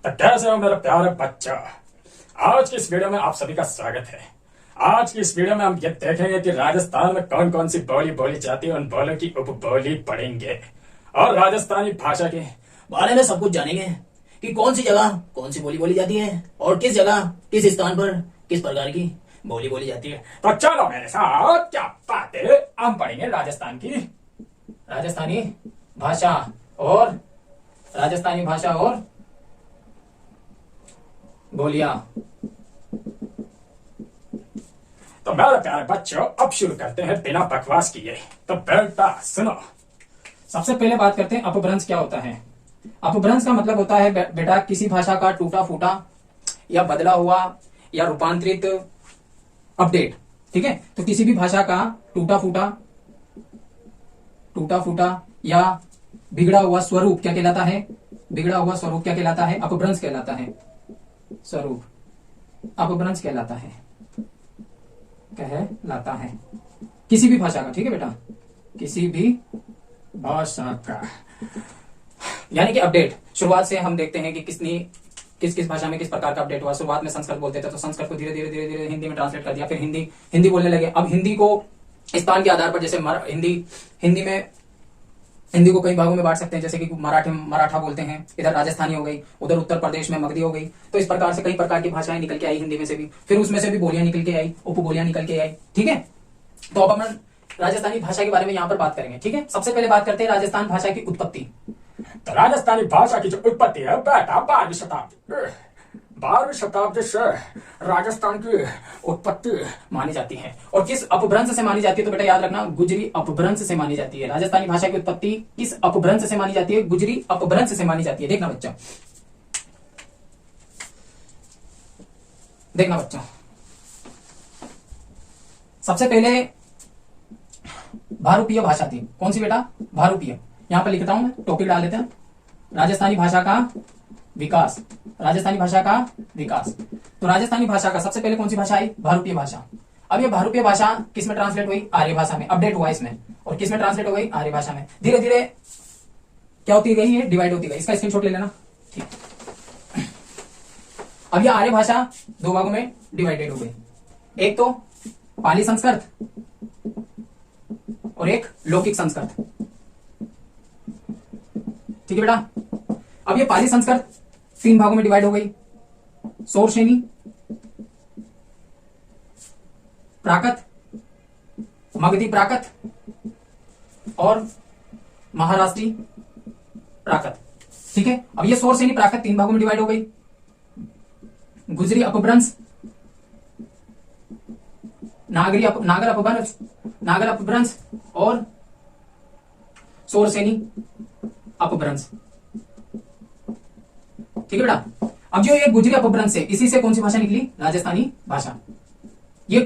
तो कैसे हो मेरे प्यारे बच्चा। आज की इस वीडियो में आप सभी का स्वागत है। आज की इस वीडियो में हम ये देखेंगे कि राजस्थान में कौन कौन सी बोली बोली जाती है, उन बोलों की उपबोली पढ़ेंगे और राजस्थानी भाषा के बारे में सब कुछ जानेंगे कि कौन सी जगह कौन सी बोली बोली जाती है और किस जगह किस स्थान पर किस प्रकार की बोली बोली जाती है। तो चलो मेरे साथ, क्या बात है, हम पढ़ेंगे राजस्थानी भाषा और राजस्थानी भाषा और बोलियां। तो मेरे प्यारे बच्चों, अब शुरू करते हैं बिना बकवास किए। तो बेटा सुनो, सबसे पहले बात करते हैं अपभ्रंश क्या होता है। अपभ्रंश का मतलब होता है बेटा किसी भाषा का टूटा फूटा या बदला हुआ या रूपांतरित अपडेट। ठीक है, तो किसी भी भाषा का टूटा फूटा या बिगड़ा हुआ स्वरूप क्या कहलाता है? बिगड़ा हुआ स्वरूप क्या कहलाता है? अपभ्रंश कहलाता है। स्वरूप अपभ्रंश कहलाता है किसी भी भाषा का। ठीक है बेटा, किसी भी भाषा का यानी कि अपडेट। शुरुआत से हम देखते हैं कि किस किस भाषा में किस प्रकार का अपडेट हुआ। शुरुआत में संस्कृत बोलते थे तो संस्कृत को धीरे धीरे हिंदी में ट्रांसलेट कर दिया, फिर हिंदी बोलने लगे। अब हिंदी को स्थान के आधार पर, जैसे हिंदी को कई भागों में बांट सकते हैं, जैसे कि मराठा बोलते हैं, इधर राजस्थानी हो गई, उधर उत्तर प्रदेश में मगधी हो गई। तो इस प्रकार से कई प्रकार की भाषाएं निकल के आई हिंदी में से भी, फिर उसमें से भी बोलियां निकल के आई, उपबोलियां निकल के आई। ठीक है, तो अब हम राजस्थानी भाषा के बारे में यहाँ पर बात करेंगे। ठीक है, सबसे पहले बात करते हैं राजस्थान भाषा की उत्पत्ति। तो राजस्थानी भाषा की जो उत्पत्ति है बेटा 12वीं शताब्दी से राजस्थान की उत्पत्ति मानी जाती है। और किस अपभ्रंश से मानी जाती है? तो बेटा याद रखना, गुजरी अपभ्रंश से मानी जाती है। राजस्थानी भाषा की उत्पत्ति किस अपभ्रंश से मानी जाती है? गुजरी अपभ्रंश से मानी जाती है। देखना बच्चा, सबसे पहले भारूपीय भाषा थी। कौन सी बेटा? भारूपीय। यहां पर लिखता हूं मैं, टॉपिक डाल देते हैं, राजस्थानी भाषा का विकास। राजस्थानी भाषा का विकास। तो राजस्थानी भाषा का सबसे पहले कौन सी भाषा आई? भारूपीय भाषा। अब ये भारूपीय भाषा किस में ट्रांसलेट हुई? आर्य भाषा में। अपडेट हुआ इसमें, और किस में ट्रांसलेट हो गई? आर्य भाषा में। धीरे धीरे क्या होती गई? ये डिवाइड होती गई। इसका स्क्रीनशॉट ले लेना। ठीक, अब ये आर्य भाषा दो भागों में डिवाइडेड हो गई। एक तो पाली संस्कृत और एक लौकिक संस्कृत। ठीक है बेटा, अब ये पाली संस्कृत 3 भागों में डिवाइड हो गई। सौरसेनी, प्राकृत, मगधी प्राकृत और महाराष्ट्री प्राकृत। ठीक है, अब ये सौरसेनी प्राकृत 3 भागों में डिवाइड हो गई। गुजरी अपभ्रंश, नागर अपभ्रंश और सौरसेनी अपभ्रंश। ठीक है बेटा, अब जो ये गुजरी अपभ्रंश है, इसी से कौन सी भाषा निकली? राजस्थानी भाषा। ये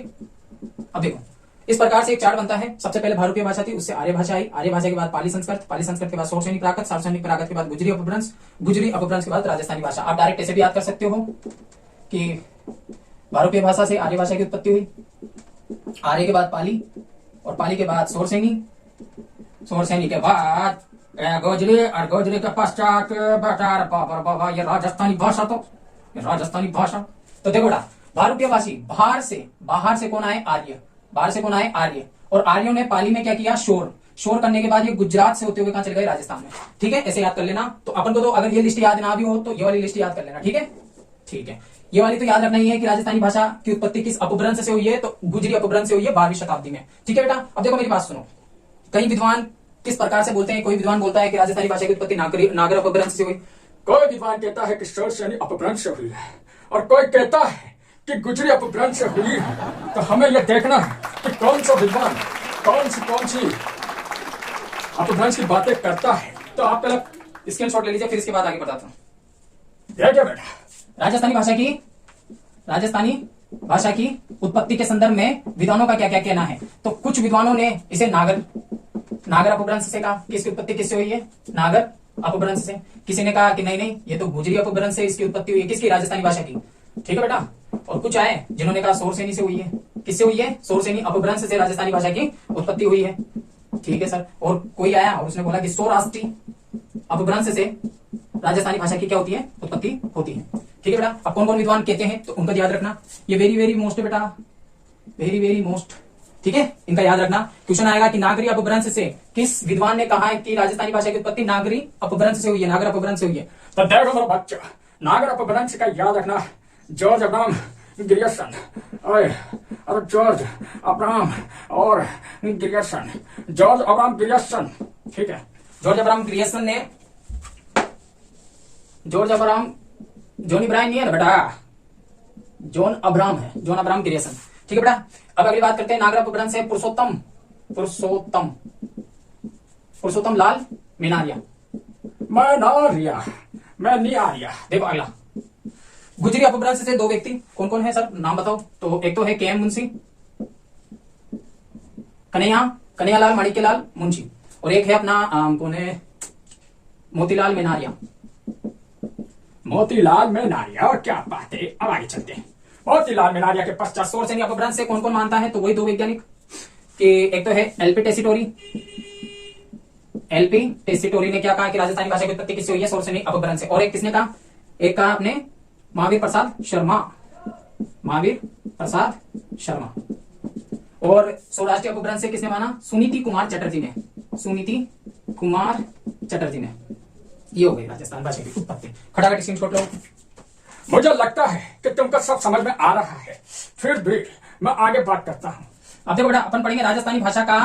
अब देखो, इस प्रकार से एक चार्ट बनता है। सबसे पहले भारूपीय भाषा थी, उससे आर्य भाषा आई, आर्य भाषा के बाद पाली संस्कृत, पाली संस्कृत के बाद सौरसेनी प्राकृत, सौरसेनी प्राकृत के बाद गुजरी अपभ्रंश, गुजरी अपभ्रंश के बाद राजस्थानी भाषा। आप डायरेक्ट ऐसे भी याद कर सकते हो कि भारूपीय भाषा से आर्य भाषा की उत्पत्ति हुई, आर्य के बाद पाली और पाली के बाद सौरसेनी, सौरसेनी के बाद गोजरी और गोजरी के पश्चात बाबा ये राजस्थानी भाषा। तो ये राजस्थानी भाषा। तो देखो बेटा, भारूपीय भाषी बाहर से कौन आए? आर्य। बाहर से कौन आए? आर्य। और आर्यों ने पाली में क्या किया? शोर करने के बाद ये गुजरात से होते हुए कहां चले गए? राजस्थान में। ठीक है, ऐसे याद कर लेना। तो अपन को तो अगर ये लिस्ट याद ना भी हो तो ये वाली लिस्ट याद कर लेना। ठीक है, ठीक है, ये वाली तो याद रखना ही है कि राजस्थानी भाषा की उत्पत्ति किस अपभ्रंश से हुई है? तो गुजरी अपभ्रंश से हुई है 12वीं शताब्दी में। ठीक है बेटा, अब देखो मेरी बात सुनो। कई विद्वान किस प्रकार से बोलते हैं? कोई विद्वान बोलता है कि राजस्थानी भाषा की उत्पत्ति नागर अपभ्रंश से हुई, कोई विद्वान कहता है कि सौरसेनी अपभ्रंश से हुई है, और कोई कहता है कि गुजरी अपभ्रंश से हुई है। तो हमें यह देखना है कि कौन सा विद्वान कौन सी अपभ्रंश की बातें करता है। तो आप पहले स्क्रीनशॉट ले लीजिए, फिर इसके बाद आगे बताता हूं। देखिए बेटा, राजस्थानी भाषा की उत्पत्ति के संदर्भ में विद्वानों का क्या क्या कहना है। तो कुछ विद्वानों ने इसे नागर अपभ्रंश से कहा कि इसकी उत्पत्ति किससे हुई है? नागर अपभ्रंश से। किसी ने कहा कि नहीं ये तो गुजरी अपभ्रंश से इसकी उत्पत्ति हुई है। किसकी? राजस्थानी भाषा की। ठीक है बेटा, और कुछ आए जिन्होंने कहा सौरसेनी से हुई है। किससे हुई है? सौरसेनी अपभ्रंश से राजस्थानी भाषा की उत्पत्ति हुई है। ठीक है सर। और कोई आया और उसने बोला कि सौराष्ट्री अपभ्रंश से राजस्थानी भाषा की क्या होती है, उत्पत्ति होती है। ठीक है बेटा, अब कौन कौन विद्वान कहते हैं तो उनका याद रखना, ये वेरी वेरी मोस्ट है बेटा, वेरी वेरी मोस्ट। ठीक है, इनका याद रखना। क्वेश्चन आएगा कि नागरी अपभ्रंश से किस विद्वान ने कहा है कि राजस्थानी भाषा की उत्पत्ति नागरी अपभ्रंश से हुई है, नागर अपभ्रंश से हुई है। तो देखो मेरा बच्चा, नागर अपभ्रंश का याद रखना जॉर्ज अब्राहम ग्रियर्सन, और जॉर्ज अब्राहम और ग्रियर्सन, जॉर्ज अब्राहम ग्रियर्सन। ठीक है, जॉर्ज अब्राहम ग्रियर्सन ने, जॉर्ज अब्राहम, जॉन इब्राहिम नहीं है ना बेटा, जॉन अब्राहम है, जॉन अब्राहम ग्रियर्सन। ठीक है बेटा, अब अगली बात करते हैं नागर अपभ्रंश से पुरुषोत्तम, पुरुषोत्तम, पुरुषोत्तम लाल मेनारिया, मैं नहीं आ रहा। देखो अगला, गुजरी अपभ्रंश से दो व्यक्ति कौन कौन है सर, नाम बताओ। तो एक तो है के.एम. मुंशी, कन्हैयालाल माणिक्यलाल मुंशी, और एक है अपना कौन है, मोतीलाल मेनारिया। मोतीलाल मेनारिया, और क्या बात है, अब आगे चलते हैं। मोतीलाल मेनारिया के पश्चात शोरसेनी अपभ्रंश से कौन कौन मानता है, तो वही दो वैज्ञानिक कि एक तो है एलपी टेसिटोरी। एलपी टेसिटोरी ने क्या कहा कि राजस्थानी भाषा की उत्पत्ति किससे हुई है, शोरसेनी अपभ्रंश से। और एक किसने कहा, एक कहा आपने महावीर प्रसाद शर्मा, महावीर प्रसाद शर्मा। और सौराष्ट्रीय अपभ्रंश से किसने माना, सुनीति कुमार चटर्जी ने, सुनीति कुमार चटर्जी ने। ये हो गई राजस्थान भाषा की उत्पत्ति। खटाखट स्क्रीनशॉट लो। मुझे लगता है कि तुमको सब समझ में आ रहा है, फिर भी मैं आगे बात करता हूं। अब देखो बेटा, अपन पढ़ेंगे राजस्थानी भाषा का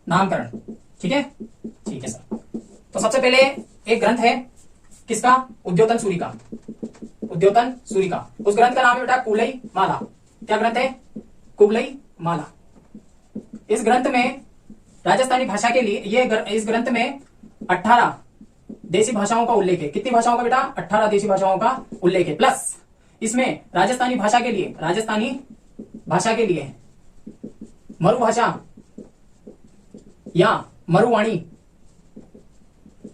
नामकरण। ठीक है, ठीक है सर। तो सबसे पहले एक ग्रंथ है किसका, उद्योतन सूरी का, उद्योतन सूरी का। उस ग्रंथ का नाम है बेटा कुवलई माला। क्या ग्रंथ है, कुवलई माला। इस ग्रंथ में राजस्थानी भाषा के लिए इस ग्रंथ में 18 देशी भाषाओं का उल्लेख है। कितनी भाषाओं का बेटा, 18 देशी भाषाओं का उल्लेख है। प्लस इसमें राजस्थानी भाषा के लिए, राजस्थानी भाषा के लिए मरुभाषा या मरुवाणी,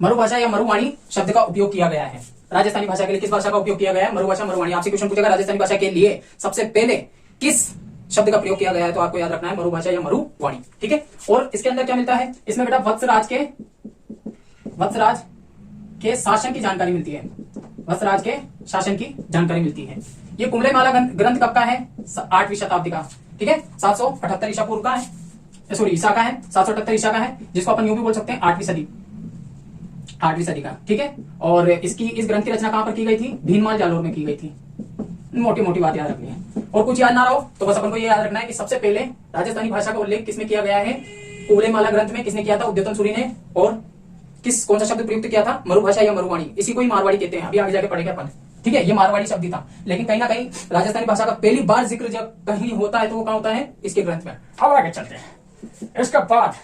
मरुभाषा या मरुवाणी शब्द का उपयोग किया गया है। राजस्थानी भाषा के लिए किस भाषा का उपयोग किया गया है, मरुभाषा मरुवाणी। आपसे क्वेश्चन पूछेगा राजस्थानी भाषा के लिए सबसे पहले किस शब्द का प्रयोग किया गया है, तो आपको याद रखना है मरुभाषा या मरुवाणी। ठीक है, और इसके अंदर क्या मिलता है, इसमें बेटा वत्सराज के शासन की जानकारी मिलती है, वत्सराज के शासन की जानकारी मिलती है। ये कुवलई माला ग्रंथ कब का है, 8वीं शताब्दी का। ठीक है, 778 ईसा पूर्व का है, सॉरी ईसा का है, 778 ईसा का है, जिसको अपन यूं भी बोल सकते हैं 8वीं सदी, 8वीं सदी का। ठीक है, और इस ग्रंथ की रचना कहां पर की गई थी, भीनमाल जालोर में की गई थी। मोटी मोटी बात याद रखनी है, और कुछ याद ना रहो तो बस अपन को ये याद रखना है कि सबसे पहले राजस्थानी भाषा का उल्लेख किसमें किया गया है, कुवलई माला ग्रंथ में। किसने किया था, उद्योतन सूरी ने। और कौन सा शब्द प्रयुक्त किया था, मरुभाषा या मरुवाणी। इसी को ही मारवाड़ी कहते हैं, अभी आगे जाके पढ़ेंगे अपन। ठीक है, ये मारवाड़ी शब्द ही था, लेकिन कहीं ना कहीं राजस्थानी भाषा का पहली बार जिक्र जब कहीं होता है तो वो कहां होता है, इसके ग्रंथ में। अब आगे चलते हैं। इसके बाद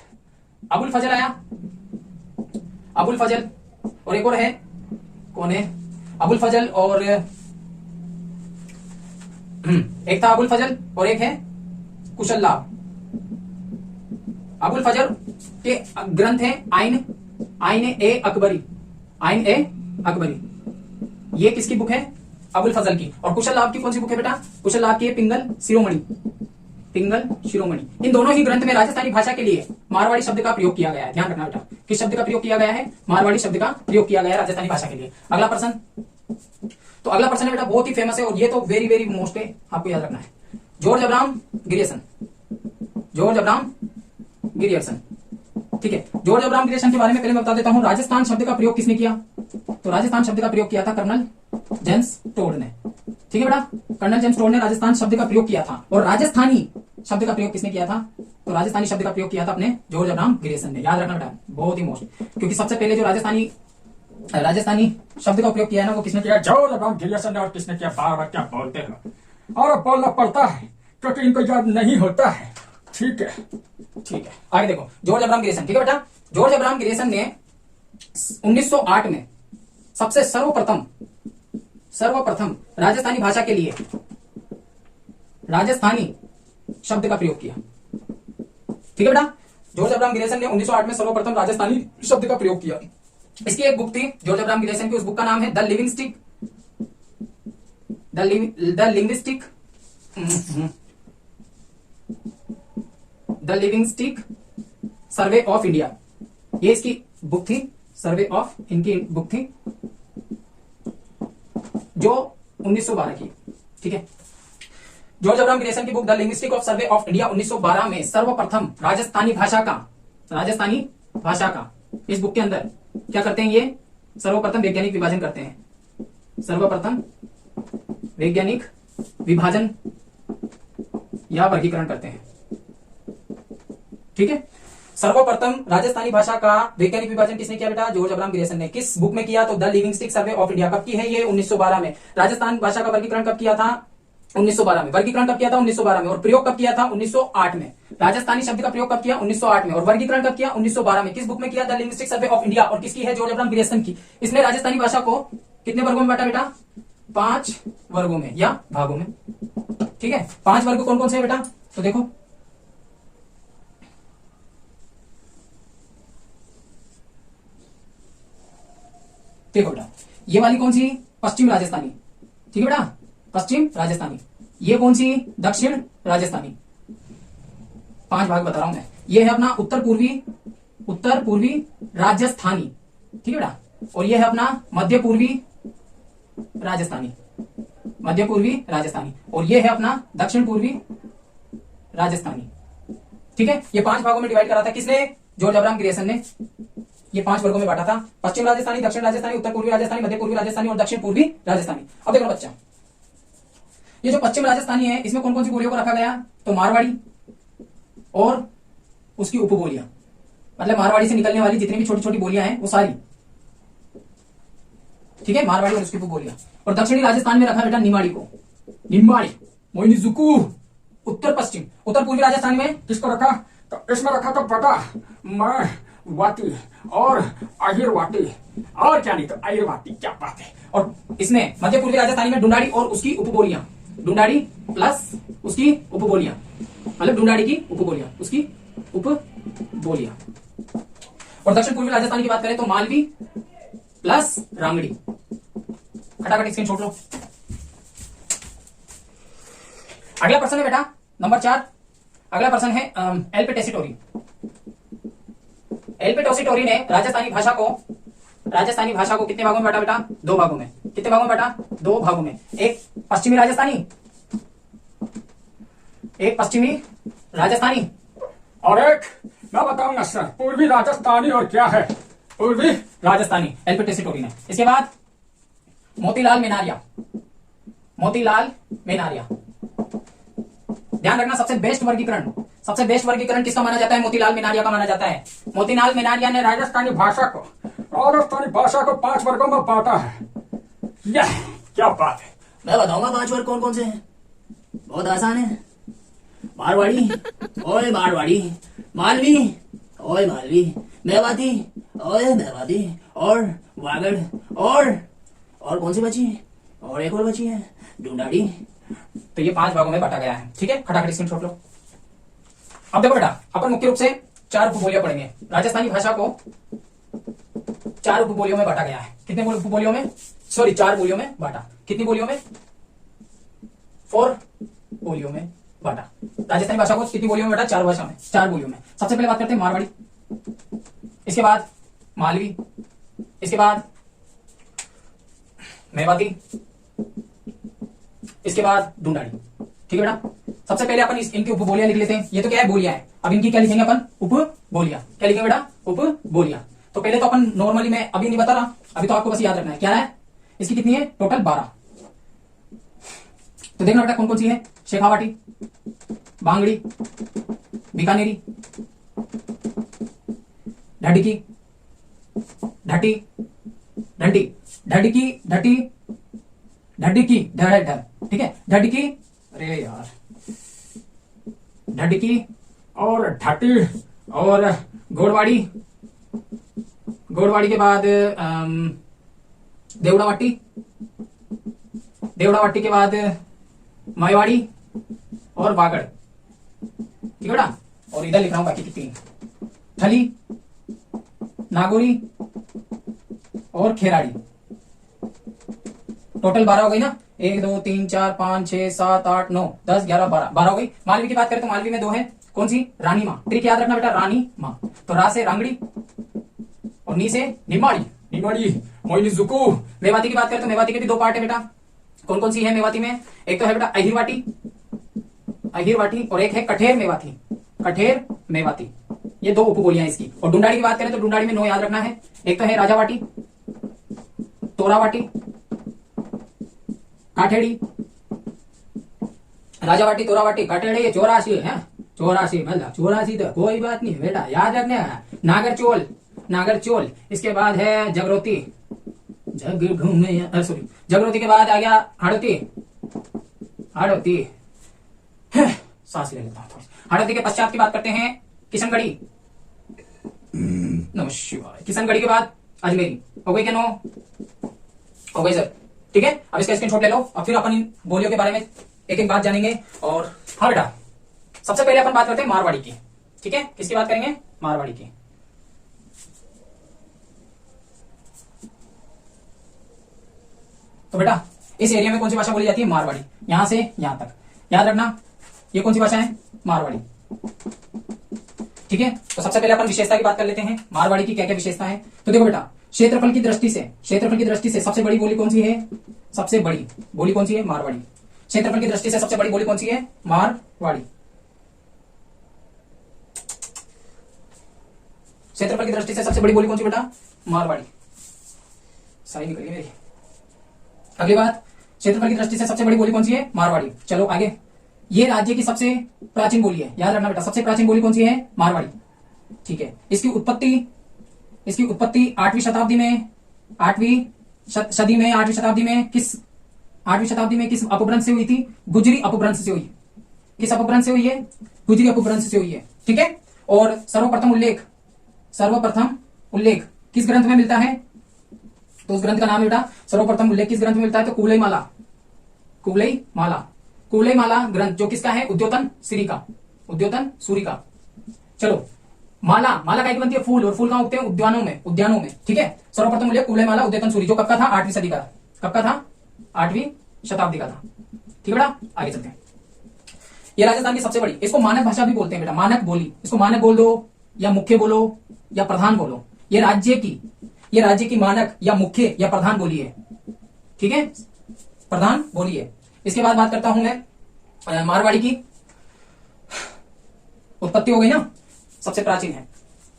अबुल फजल आया, अबुल फजल, और एक और है, कौन है, अबुल फजल, और एक था अबुल फजल और एक है कुशल लाभ। अबुल फजल के ग्रंथ है आइन ए अकबरी, आइन ए अकबरी। ये किसकी बुक है, अबुल फजल की। और कुशल लाभ की कौन सी बुक है बेटा, कुशल लाभ की है पिंगल शिरोमणि, पिंगल शिरोमणि। इन दोनों ही ग्रंथ में राजस्थानी भाषा के लिए मारवाड़ी शब्द का प्रयोग किया गया है। ध्यान रखना बेटा, किस शब्द का प्रयोग किया गया है, मारवाड़ी शब्द का प्रयोग किया गया है राजस्थानी भाषा के लिए। अगला प्रश्न, तो अगला प्रश्न है बेटा बहुत ही फेमस है, और ये तो वेरी वेरी मोस्ट है, आपको याद रखना है। George Abraham Grierson, George Abraham Grierson. ठीक है, जॉर्ज अब्राहम ग्रियर्सन के बारे में पहले मैं बता देता हूं। राजस्थान शब्द का प्रयोग किसने किया, तो राजस्थान शब्द का प्रयोग किया था कर्नल जेम्स टोड ने। ठीक है बेटा, कर्नल जेम्स टोड ने राजस्थान शब्द का प्रयोग किया था। और राजस्थानी शब्द का प्रयोग किसने किया था, तो राजस्थानी शब्द का प्रयोग किया था अपने जॉर्ज अब्राहम ग्रियर्सन ने। याद रखना बेटा, बहुत ही मोस्ट, क्योंकि सबसे पहले जो राजस्थानी शब्द का उपयोग किया है ना, वो किसने किया, जॉर्ज अब्राहम ग्रियर्सन ने। और किसने किया, बार बार क्या बोलते हो, और बोलना पड़ता है क्योंकि इनको याद नहीं होता है। ठीक है, ठीक है, आगे देखो, जॉर्ज अब्राहम ग्रियर्सन। ठीक है बेटा, जॉर्ज अब्राहम ग्रियर्सन ने 1908 में सबसे सर्वप्रथम राजस्थानी भाषा के लिए राजस्थानी शब्द का प्रयोग किया। ठीक है बेटा, जॉर्ज अब्राहम ग्रियर्सन ने 1908 में सर्वप्रथम राजस्थानी शब्द का प्रयोग किया। इसकी एक बुक थी जॉर्ज अब्राहम ग्रियर्सन की, उस बुक का नाम है द लिविंग्स्टिक सर्वे ऑफ इंडिया। ये इसकी बुक थी, सर्वे ऑफ, इनकी बुक थी जो 1912 की, ठीक है। जॉर्ज अब्राहम ग्रेसन की book the linguistic of survey of India 1912 में सर्वप्रथम राजस्थानी भाषा का इस बुक के अंदर क्या करते हैं, ये सर्वप्रथम वैज्ञानिक विभाजन करते हैं, सर्वप्रथम वैज्ञानिक विभाजन या वर्गीकरण करते हैं, ठीक है। सर्वप्रथम राजस्थानी भाषा का वैज्ञानिक विभाजन किसने किया बेटा, जॉर्ज अब्राहम ग्रेसन ने। किस बुक में किया, तो द लिविंगस्टिक सर्वे ऑफ इंडिया। कब की है ये, 1912 में। राजस्थान भाषा का वर्गीकरण कब किया था, 1912 में। वर्गीकरण कब किया था, 1912 में। और प्रयोग कब किया था, 1908 में। राजस्थानी शब्द का प्रयोग कब किया, 1908 में। और वर्गीकरण कब किया, 1912 में। किस बुक में किया, द लिविंगस्टिक सर्वे ऑफ इंडिया। और किसकी है, जॉर्ज अब्राहम ग्रेसन की। इसने राजस्थानी भाषा को कितने वर्गों में बांटा बेटा, 5 वर्गों में या भागों में, ठीक है। 5 वर्ग कौन कौन से है बेटा, तो देखो बेटा, ये वाली कौन सी, पश्चिम राजस्थानी, ठीक है बेटा, पश्चिम राजस्थानी। ये कौन सी, दक्षिण राजस्थानी। 5 भाग बता रहा हूं मैं। ये है अपना उत्तर पूर्वी राजस्थानी, ठीक है बेटा। और ये है अपना मध्य पूर्वी राजस्थानी, और ये है अपना दक्षिण पूर्वी राजस्थानी, ठीक है। ये 5 भागों में डिवाइड करा था किसने, जॉर्ज अब्राहम ग्रेसन ने। ये 5 वर्गों में बांटा था, पश्चिम राजस्थानी, दक्षिण राजस्थानी, उत्तर पूर्वी राजस्थानी, मध्य पूर्वी राजस्थानी और दक्षिण पूर्वी राजस्थानी। अब देखो बच्चा, ये जो पश्चिम राजस्थानी है इसमें कौन कौन सी बोलियों को रखा गया, तो मारवाड़ी और उसकी उपबोलियां, मतलब मारवाड़ी से निकलने वाली जितनी भी छोटी छोटी बोलियां हैं वो सारी, ठीक है, मारवाड़ी और उसकी उपबोलियां। और दक्षिणी राजस्थान में रखा बेटा निमाड़ी को, निम्बाड़ी, मोइनीजुकू। उत्तर पूर्वी राजस्थान में किसको रखा, तो इसमें रखा था बेटा मैं वाटी और आहिर वाटी, और क्या नहीं तो आहिर वाटी, क्या बात है। और इसमें मध्य पूर्वी राजस्थानी में डुंडाड़ी और उसकी उपबोलियां, डुंडाड़ी प्लस उसकी उपबोलियां, मतलब डुंडाड़ी की उपबोलियां, उसकी उपबोलियां। और दक्षिण पूर्वी राजस्थान की बात करें तो मालवी प्लस रांगड़ी। खटाखट स्क्रीनशॉट लो। अगला प्रश्न है बेटा नंबर 4। अगला प्रश्न है एल्पे टेसिटोरी। एल्पे टेसिटोरी ने राजस्थानी भाषा को कितने भागों में बांटा बेटा, 2 भागों में। कितने भागों में बांटा, 2 भागों में। एक पश्चिमी राजस्थानी और एक मैं बताऊंगा सर, पूर्वी राजस्थानी। और क्या है, पूर्वी राजस्थानी, एल्पे टेसिटोरी ने। इसके बाद मोतीलाल मेनारिया। ध्यान रखना, सबसे बेस्ट वर्गीकरण किसका माना जाता है, मोतीलाल मेनारिया का माना जाता है। मोतीलाल मेनारिया ने राजस्थानी भाषा को 5 वर्गों में बांटा है। यह क्या बात है, मैं बताऊंगा 5 वर्ग कौन कौन से हैं। बहुत आसान है। मारवाड़ी, ओए मारवाड़ी, मालवी, ओए मालवी, मेवाती, ओए मेवाती, और वागड़, और कौन सी बची है, और एक और बची है, डूंडाड़ी। तो ये 5 भागों में बांटा गया है, ठीक है। खटाखट स्क्रीनशॉट लो। अब देखो बेटा, अपन मुख्य रूप से 4 उपबोलियां पढ़ेंगे। राजस्थानी भाषा को 4 उपबोलियों में बांटा गया है। कितने उपबोलियों में, सॉरी 4 बोलियों में बांटा। कितनी बोलियों में, 4 बोलियों में बांटा। राजस्थानी भाषा को कितनी बोलियों में बांटा, 4 बोलियों में। सबसे पहले बात करते हैं मारवाड़ी, इसके बाद मालवी, इसके बाद मेवाती, इसके बाद डूंडाड़ी, ठीक है बेटा। सबसे पहले अपन इनकी उपबोलियां लिख लेते हैं। ये तो क्या है, बोलियां है। अब इनकी क्या लिखेंगे अपन, उपबोलियां। क्या लिखेंगे बेटा, उपबोलियां। तो पहले तो अपन नॉर्मली, मैं अभी नहीं बता रहा, अभी तो आपको बस याद रखना है क्या है। इसकी कितनी है, टोटल 12। तो देखना बेटा कौन कौन सी है, शेखावाटी, बांगड़ी, बीकानेरी, ढड्डकी, ढटी, ढंटी, ढड्डकी, ढटी, ढड्डकी, ढ, ठीक है, ढड्डकी, अरे यार, ढड्डकी और ढटी, और गोड़वाड़ी के बाद देवड़ावाटी के बाद मायवाड़ी और वागड़, ठीक है बेटा। और इधर लिख रहा हूं बाकी की 3, थली, नागौरी और खेराड़ी। टोटल 12 हो गई ना, 1 2 3 4 5 6 7 8 9 10 11 12 हो गई। मालवी की बात करें तो मालवी में 2 है, कौन सी, रानी माँ। ट्रिक याद रखना बेटा, रानी माँ। तो रा से रांगड़ी और नी से निमाड़ी। निमाड़ी, मोइनीजुकु, मेवाती की बात करें तो मेवाती के भी दो पार्ट है बेटा। कौन कौन सी है मेवाती में? एक तो है बेटा अहिरवाटी, अहिरवाटी, और एक है कठेर मेवाती, कठेर मेवाती। ये दो उपबोलियां इसकी। और डुंडाड़ी की बात करें तो डुंडाड़ी में 9 याद रखना है। एक तो है राजावाटी, तोरावाटी, काठेड़ी, राजावाटी, तोरावाटी, काठेड़ी, ये 84 है। 84 मतलब 84 तो कोई बात नहीं बेटा, याद रखने का। नागरचोल, नागरचोल। इसके बाद है जगरोती, सॉरी, जगरोती के बाद आ गया हाड़ोती, हाड़ोती, सांस ले लेता हूं। हाड़ोती के पश्चात की बात करते हैं किशनगढ़ी, नमः शिवाय। किशनगढ़ी के बाद अजमेरी। हो गई क्या? 9 हो गई सर, ठीक है। अब इसका स्क्रीनशॉट ले लो और फिर अपन इन बोलियों के बारे में एक एक बात जानेंगे। और हाँ बेटा, सबसे पहले अपन बात करते हैं मारवाड़ी की, ठीक है। किसकी बात करेंगे? मारवाड़ी की। तो बेटा इस एरिया में कौन सी भाषा बोली जाती है? मारवाड़ी। यहां से यहां तक याद रखना, ये कौन सी भाषा है? मारवाड़ी, ठीक है। तो सबसे पहले अपन विशेषता की बात कर लेते हैं, मारवाड़ी की क्या क्या विशेषता है। तो देखो बेटा, क्षेत्रफल की दृष्टि से, क्षेत्रफल की दृष्टि से सबसे बड़ी बोली कौन सी है? सबसे बड़ी बोली कौन सी है? मारवाड़ी। क्षेत्रफल की दृष्टि से सबसे बड़ी बोली कौन सी है? मारवाड़ी। क्षेत्रफल की दृष्टि से सबसे बड़ी बोली कौन सी बेटा? मारवाड़ी। सही निकली मेरी। अगली बात, क्षेत्रफल की दृष्टि से सबसे बड़ी बोली कौन सी है? मारवाड़ी। चलो आगे, ये राज्य की सबसे प्राचीन बोली है, याद रखना बेटा, सबसे प्राचीन बोली कौन सी है? मारवाड़ी, ठीक है। इसकी उत्पत्ति 8वीं शताब्दी में, 8वीं सदी में, 8वीं शताब्दी में किस 8वीं शताब्दी में किस अपभ्रंश से हुई थी? गुजरी अपभ्रंश से हुई। किस अपभ्रंश से हुई है? गुजरी अपभ्रंश से हुई है, ठीक है। और सर्वप्रथम उल्लेख किस ग्रंथ में मिलता है? तो उस ग्रंथ का नाम है बेटा, सर्वप्रथम उल्लेख किस ग्रंथ में मिलता है? तो कुवलई माला, कुवलई माला, कुवलई माला ग्रंथ, जो किसका है? उद्योतन सूरी का, उद्योतन सूरी का। चलो, माला, माला काय की बनती है? फूल, और फूल कहां उगते हैं? उद्यानों में, उद्यानों में, ठीक है। सर्वप्रथम उल्लेख कुवलई माला उद्योतन सूरी, जो कब का था? 8वीं सदी का। कब का था? 8वीं शताब्दी का था, ठीक है बेटा। आगे चलते हैं। ये राजस्थान की सबसे बड़ी, इसको मानक भाषा भी बोलते हैं बेटा, मानक बोली। इसको मानक बोल दो, या मुख्य बोलो, या प्रधान बोलो। ये राज्य की मानक या मुख्य या प्रधान बोली है, ठीक है, प्रधान बोली है। इसके बाद बात करता हूं मैं मारवाड़ी की। उत्पत्ति हो गई ना, सबसे प्राचीन है,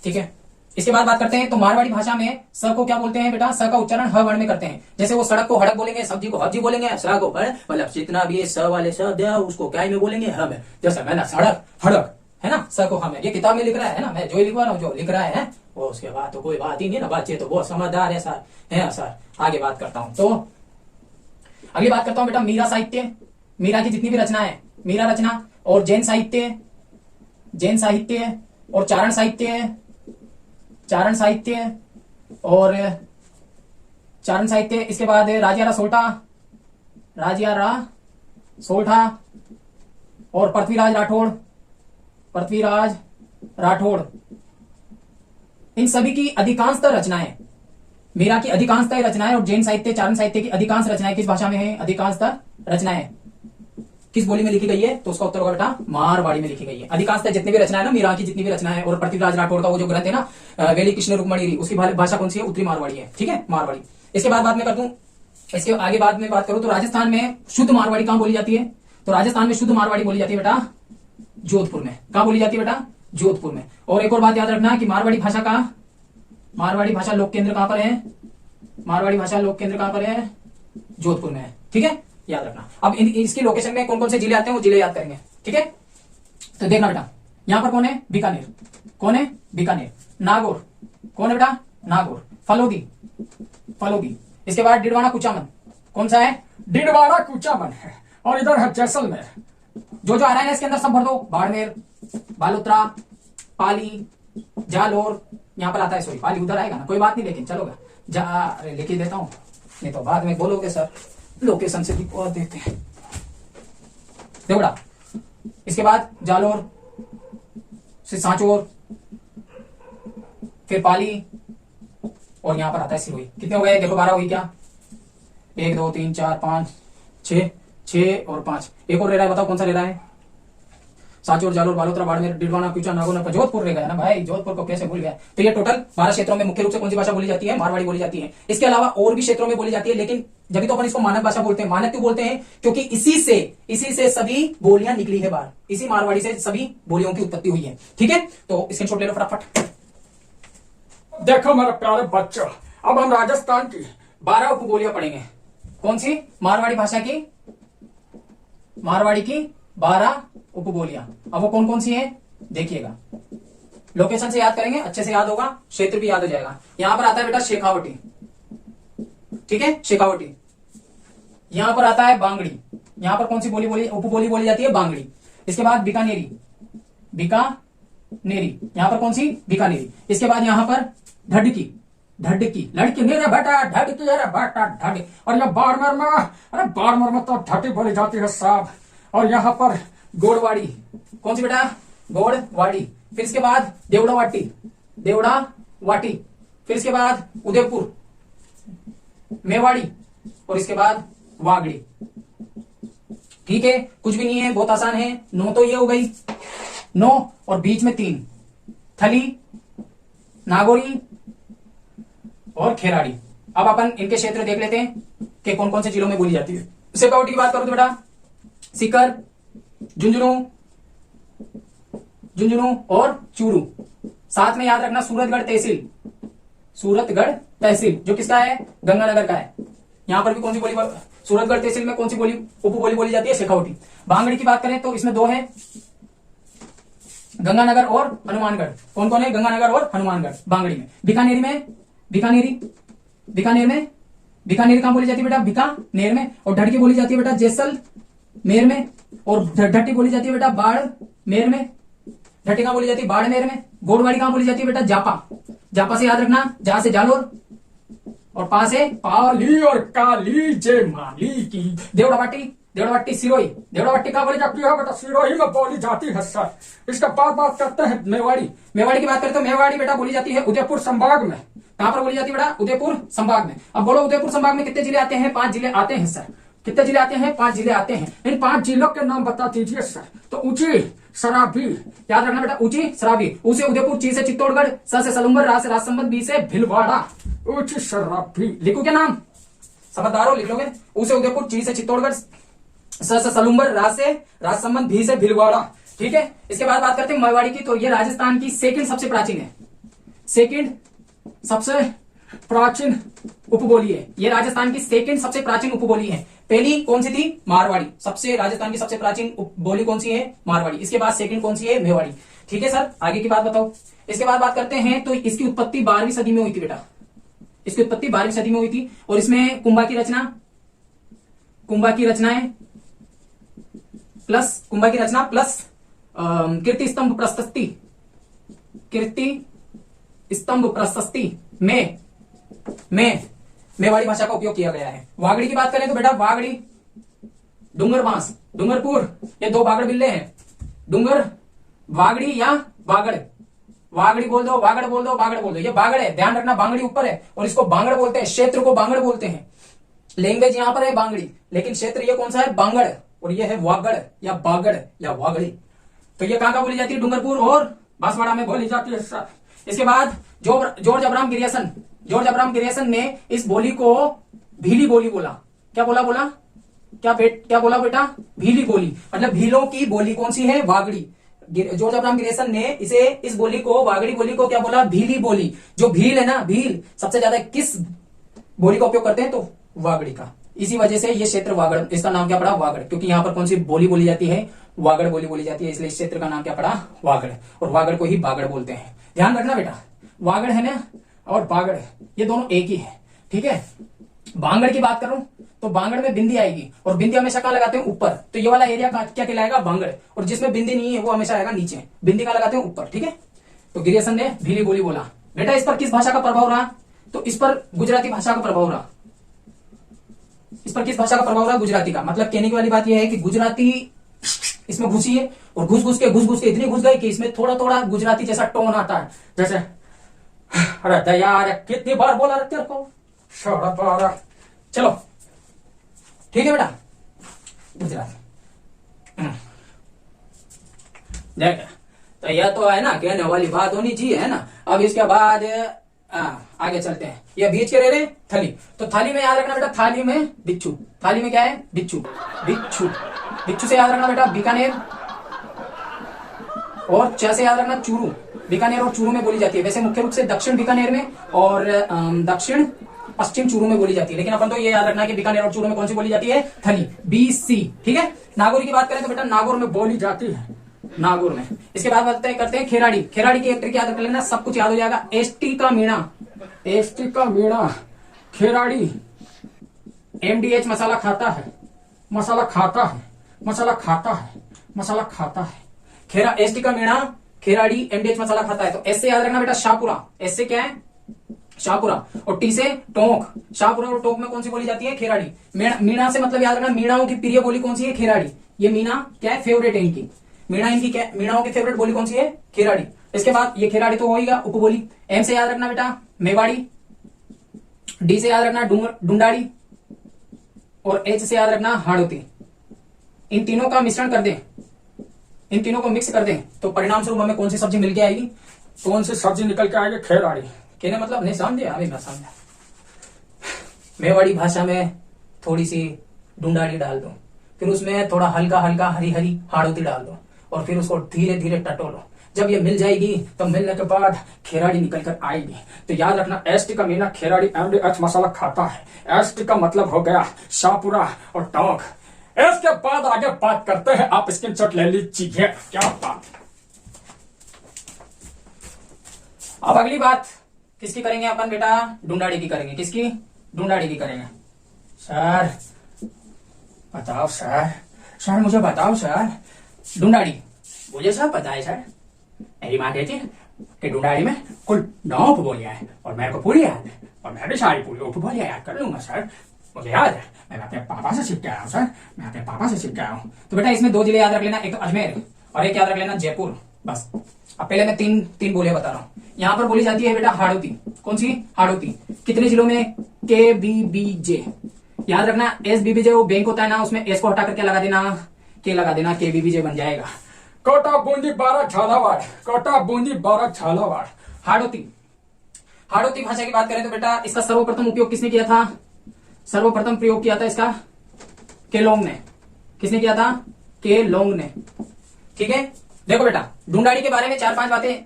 ठीक है। इसके बाद बात करते हैं तो मारवाड़ी भाषा में स को क्या बोलते हैं बेटा? स का उच्चारण ह वर्ण में करते हैं। जैसे वो सड़क को हड़क बोलेंगे, सब्जी को हब्जी बोलेंगे, स को मतलब जितना भी स वाले शब्द है उसको क्या में बोलेंगे? ह में। जैसे मैं ना सड़क हड़क है ना, स को हम है। ये किताब में लिख रहा है ना, मैं जो लिखवा रहा हूँ, जो लिख रहा है वो, उसके बाद तो कोई बात ही नहीं ना, बच्चे तो बहुत समझदार है सर, है सर। आगे बात करता हूं, तो अगली बात करता हूं बेटा मीरा साहित्य। मीरा की जितनी भी रचना है, मीरा रचना, और जैन साहित्य, जैन साहित्य, और चारण साहित्य, चारण साहित्य, और चारण साहित्य। इसके बाद राजियारा सोल्टा, राजियारा सोल्ठा, और पृथ्वीराज राठौड़, पृथ्वीराज राठौड़। इन सभी की अधिकांशतः रचनाएं, मीरा की अधिकांशतः रचनाएं और जैन साहित्य, चारण साहित्य की अधिकांश रचनाएं किस भाषा में है? अधिकांशतः रचनाएं किस बोली में लिखी गई है? तो उसका उत्तर होगा बेटा मारवाड़ी में लिखी गई है। अधिकांशतः जितनी भी रचना है ना, मीरा की जितनी भी रचना है, और पृथ्वीराज राठौड़ का वो जो ग्रंथ है ना, वेली कृष्ण रुक्मणी, उसकी भाषा कौन सी है? उत्तरी मारवाड़ी है, ठीक है, मारवाड़ी। इसके बाद में कर दूं, इसके आगे बाद में बात करूं तो राजस्थान में शुद्ध मारवाड़ी कहां बोली जाती है? तो राजस्थान में शुद्ध मारवाड़ी बोली जाती है बेटा जोधपुर में। कहां बोली जाती है बेटा? जोधपुर में। और एक और बात याद रखना कि मारवाड़ी भाषा लोक केंद्र कहां पर है? मारवाड़ी भाषा लोक केंद्र कहां पर है? जोधपुर में है, ठीक है, याद रखना। अब इसकी लोकेशन में कौन कौन से जिले आते हैं वो जिले याद करेंगे, ठीक है। तो देखना बेटा, यहां पर कौन है? बीकानेर। कौन है? बीकानेर। नागौर कौन है बेटा? नागौर। फलोदी, फलोदी। इसके बाद डिडवाना कुचामन, कौन सा है? डिडवाना कुचामन है। और इधर है जैसलमेर। जो आ रहा है ना इसके अंदर सब भर दो। बाड़मेर, बालोतरा, पाली, जालोर, यहां पर आता है, सॉरी पाली उधर आएगा ना, कोई बात नहीं, लेकिन चलोगा अरे लिख ही देता हूं, नहीं तो बाद में बोलोगे सर लोकेशन से और देते हैं। देखो बेटा, इसके बाद जालोर से सांचोर, फिर पाली, और यहां पर आता है सिरोही। कितने हो गए? देखो 12 हुई क्या? 1 2 3 4 5 6 और 5। एक और रह रहा है, बताओ कौन सा रह रहा है? सांचौर, जालोर, बालोतरा, बाड़मेर, डिडवाना, क्यूचा, नागौर, जोधपुर रह गया ना भाई, जोधपुर को कैसे भूल गया। तो ये टोटल 12 क्षेत्रों में मुख्य रूप से कौन सी भाषा बोली जाती है? मारवाड़ी बोली जाती है। इसके अलावा और भी क्षेत्रों में बोली जाती है, लेकिन जब तो अपन इसको मानक भाषा बोलते हैं। मानक क्यों बोलते हैं? क्योंकि इसी से सभी बोलियां निकली है बाहर, इसी मारवाड़ी से सभी बोलियों की उत्पत्ति हुई है। ठीक है, तो स्क्रीनशॉट ले लो फटाफट। देखो मेरे प्यारे बच्चों, अब हम राजस्थान की 12 उपबोलियां पढ़ेंगे। कौन सी? मारवाड़ी भाषा की, मारवाड़ी की 12 उपबोलियां। अब वो कौन कौन सी है देखिएगा। लोकेशन से याद करेंगे, अच्छे से याद होगा, क्षेत्र भी याद हो जाएगा। यहां पर आता है बेटा शेखावटी, ठीक है, शेखावटी। यहां पर आता है बांगड़ी। यहां पर कौन सी उपबोली बोली जाती है? बांगड़ी। इसके बाद बीकानेरी, बीकानेरी। यहां पर कौन सी? बीकानेरी। इसके बाद यहां पर ढडकी, ढडकी, लड़की नहीं रे बेटा, ढडकी है रे बेटा, ढडकी। और यह बाड़मेर में, अरे बाड़मेर में तो ढटी बोली जाती है साहब। और यहाँ पर गोड़वाड़ी। कौन सी बेटा? गोड़वाड़ी। फिर इसके बाद देवड़ावाटी, देवड़ावाटी। फिर इसके बाद उदयपुर, मेवाड़ी। और इसके बाद वागड़ी। ठीक है, कुछ भी नहीं है, बहुत आसान है। 9 तो ये हो गई, 9 और बीच में 3, थली, नागौरी और खेराड़ी। अब अपन इनके क्षेत्र देख लेते हैं कि कौन कौन से जिलों में बोली जाती है। शेखावटी की बात करो तो बेटा सीकर, झुंझुनू, झुंझुनू और चूरू। साथ में याद रखना सूरतगढ़ तहसील, सूरतगढ़ तहसील जो किसका है? गंगानगर का है। यहां पर भी कौन सी बोली? सूरतगढ़ तहसील में कौन सी बोली उपबोली बोली जाती है? शेखावटी। बांगड़ी की बात करें तो इसमें 2 है, गंगानगर और हनुमानगढ़। कौन कौन है? गंगानगर और हनुमानगढ़ बांगड़ी में। बीकानेरी में, बीकानेरी, बीकानेर में, बीकानेर कहां बोली जाती है बेटा? बीकानेर में। और ढड़की बोली जाती है बेटा जैसलमेर में। और ढट्टी बोली जाती है बेटा बाड़मेर में। ढट्टी कहां बोली जाती है? बाड़मेर में। गोड़वाड़ी कहां बोली जाती है बेटा? जापा, जापा से याद रखना, जहां से जालोर और पा से पाली और काली जय माली की। देवड़ावाटी, देवड़ावाटी सिरोही। देवड़ावाटी कहां बोली जाती है? बेटा सिरोही में बोली जाती है सर। इसका बात करते हैं मेवाड़ी। मेवाड़ी की बात करते हैं, मेवाड़ी बेटा बोली जाती है उदयपुर संभाग में। कहां पर बोली जाती है बेटा? उदयपुर संभाग में। अब बोलो उदयपुर संभाग में कितने जिले आते हैं? 5 जिले आते हैं सर। कितने जिले आते हैं? 5 जिले आते हैं। इन 5 जिलों के नाम बता दीजिए सर। तो ऊंची सराबी, याद रखना बेटा, ऊंची सराबी। ऊ से उदयपुर, ची से चित्तौड़गढ़, स से सलूंबर, रा से राजसमंद, बी से भीलवाड़ा। ऊंची सराबी लिखो क्या नाम? समझदारो लिख लोगे। ऊ से उदयपुर, ची से चित्तौड़गढ़, स से सलूंबर, रा से राजसमंद, भी से भीलवाड़ा। ठीक है, इसके बाद बात करते हैं मेवाड़ी की। तो ये राजस्थान की सेकंड सबसे प्राचीन है, सेकंड सबसे प्राचीन उपबोली है। ये राजस्थान की सेकंड सबसे प्राचीन उपबोली है। पहली कौन सी थी? मारवाड़ी। सबसे राजस्थान की सबसे प्राचीन उपबोली कौन सी है? मारवाड़ी। इसके बाद सेकंड कौन सी है? मेवाड़ी। ठीक है सर, आगे की बात बताओ। इसके बाद बात करते हैं, तो इसकी उत्पत्ति 12वीं सदी में हुई थी बेटा। इसकी उत्पत्ति 12वीं सदी में हुई थी। और इसमें कुंभा की रचना, कुंभा की रचनाएं प्लस, कुंभा की रचना प्लस कीर्ति स्तंभ प्रशस्ति, कीर्ति स्तंभ प्रशस्ति में मेवाड़ी भाषा का उपयोग किया गया है। वागड़ी की बात करें तो बेटा वागड़ी, डूंगर बांस, डूंगरपुर, ये 2 बागड़ बिल्ले हैं। डूंगर, वागड़ी या बागड़। वागड़ी बोल दो, बागड़ बोल दो, बागड़ बोल दो। ये बागड़ है, ध्यान रखना, बांगड़ी ऊपर है और इसको बांगड़ बोलते हैं। क्षेत्र को बांगड़ बोलते हैं। लैंग्वेज यहां पर है बांगड़ी, लेकिन क्षेत्र ये कौन सा है? बांगड़। और ये है वागड़ या बागड़ या वागड़ी। तो ये कहां बोली जाती है? डूंगरपुर और बांसवाड़ा में बोली जाती है सर। इसके बाद जॉर्ज अब्राहम गिरियसन, जॉर्ज अब्राहम गिरियसन ने इस बोली को भीली बोली बोला। क्या बोला? क्या बोला बेटा? भीली बोली, मतलब भीलों की बोली कौन सी है? वागड़ी। जॉर्ज अब्राहम गिरियसन ने इस बोली को, वागड़ी बोली को क्या बोला? भीली बोली। जो भील है ना, भील सबसे ज्यादा किस बोली का उपयोग करते हैं? तो वागड़ी का। इसी वजह से ये क्षेत्र वागड़, इसका नाम क्या पड़ा? वागड़। क्योंकि यहाँ पर कौन सी बोली बोली जाती है? वागड़ बोली बोली जाती है, इसलिए इस क्षेत्र का नाम क्या पड़ा? वागड़। और वागड़ को ही बागड़ बोलते हैं। ध्यान रखना बेटा, वागड़ है ना और बागड़ ये दोनों एक ही है। ठीक है, बांगड़ की बात करूं तो बांगड़ में बिंदी आएगी और बिंदी हमेशा कहां लगाते हैं? ऊपर। तो ये वाला एरिया क्या कहलाएगा? बांगड़। और जिसमें बिंदी नहीं है वो हमेशा आएगा नीचे। बिंदी कहां लगाते हैं? ऊपर। ठीक है, तो गिरियसन ने भीली बोली बोला। बेटा इस पर किस भाषा का प्रभाव रहा? तो इस पर गुजराती भाषा का प्रभाव रहा। इस पर किस भाषा का प्रभाव रहा? गुजराती का। मतलब कहने की वाली बात यह है कि गुजराती इसमें घुसी है और घुस घुस के इतनी घुस गई कि इसमें थोड़ा थोड़ा गुजराती जैसा टोन आता है। जैसे अरे दया, कितनी बार बोला रे तेरे को, चलो ठीक है बेटा, गुजरात। देख, तो यह तो है ना कहने वाली बात होनी चाहिए, है ना। अब इसके बाद आगे चलते हैं। ये बीच के रह रहे थाली, तो थाली में याद रखना बेटा, थाली में बिच्छू, थाली में क्या है, बिच्छू, बिच्छू, बिच्छू से याद रखना बेटा बीकानेर, और च से याद रखना चूरू, बीकानेर और चूरू में बोली जाती है। वैसे मुख्य रूप से दक्षिण बीकानेर में और दक्षिण पश्चिम चूरू में बोली जाती है, लेकिन अपन तो ये याद रखना कि बीकानेर और चूरू में कौन सी बोली जाती है, थली, BC, ठीक है। नागौर की बात करें तो बेटा नागौर में बोली जाती है, नागौर में। इसके बाद करते हैं खेराड़ी। खेराड़ी की एक ट्रिक याद रख लेना, सब कुछ याद हो जाएगा। एसटी का मीणा, एसटी का मीणा, खेराड़ी, MDH मसाला खाता है, मसाला खाता है, मसाला खाता है, मसाला खाता है। खेरा एसटी का मीणा, खेराड़ी, MDH मसाला खाता है। तो एस से याद रखना बेटा शाहपुरा, एस से क्या है, शाहपुरा, और टी से टोंक। शाहपुरा और टोंक में कौन सी बोली जाती है, खेराड़ी। मीणा से मतलब याद रखना मीणाओं की प्रिय बोली कौन सी है, खेराड़ी। ये मीणा क्या है, फेवरेट है इनकी, मीणा इनकी क्या, मीणाओं की फेवरेट बोली कौन सी है, खेराड़ी। इसके बाद ये खेराड़ी तो होगा उपबोली। एम से याद रखना बेटा मेवाड़ी, डी से याद रखना डुंडाड़ी, और एच से याद रखना हाड़ौती। इन तीनों का मिश्रण कर दें, इन तीनों को मिक्स कर दें, तो परिणाम स्वरूप हमें कौन सी सब्जी मिल के आएगी, कौन सी सब्जी निकल के आएगी, खेराड़ी। कहने मतलब नहीं समझे, अभी मैं समझा। मेवाड़ी भाषा में थोड़ी सी डुंडाड़ी डाल दो, फिर उसमें थोड़ा हल्का हल्का हरी हरी हाड़ौती डाल दो, और फिर उसको धीरे धीरे टटोलो। जब ये मिल जाएगी तो मिलने के बाद खेराड़ी निकल कर आएगी। तो याद रखना एसटी का मीना खेराड़ी MDH मसाला खाता है। एसटी का मतलब हो गया शाहपुरा और टोंक। इसके बाद आगे बात करते हैं, आप स्क्रीनशॉट ले लीजिए। क्या बात। अब अगली बात किसकी करेंगे अपन बेटा, डुंडाड़ी की करेंगे। किसकी, डुंडाड़ी की करेंगे। सर बताओ सर, सर मुझे बताओ सर, डुंडाड़ी। मुझे सब पता है सर, मेरी माँ कहती है कि डुंडाड़ी में कुल 9 उपबोलियां हैं, और मेरे को पूरी याद है, और मैं भी सारी पूरी उपबोलियां याद कर लूंगा सर, मुझे याद है। मैं अपने पापा से सीख के आया हूँ सर, मैं अपने पापा से सीख के आया हूँ। तो बेटा इसमें 2 जिले याद रख लेना, एक तो अजमेर और एक याद रख लेना जयपुर, बस। अब पहले मैं तीन बोलियां बता रहा हूँ। यहाँ पर बोली जाती है बेटा हाड़ौती। कौन सी, हाड़ौती। कितने जिलों में, KBBJ। याद रखना SBBJ वो बैंक होता है ना, उसमें एस को हटा करके लगा देना, के लगा देना, KBBJ बन जाएगा। कोटा बूंदी 12 झालावाड़, कोटा बूंदी 12 झालावाड़। हाड़ौती, हाड़ौती भाषा की बात करें तो बेटा इसका सर्वप्रथम उपयोग किसने किया था, सर्वप्रथम प्रयोग किया था इसका केलोंग ने। किसने किया था, केलोंग ने, ठीक है। देखो बेटा डुंडाड़ी के बारे में 4-5 बातें,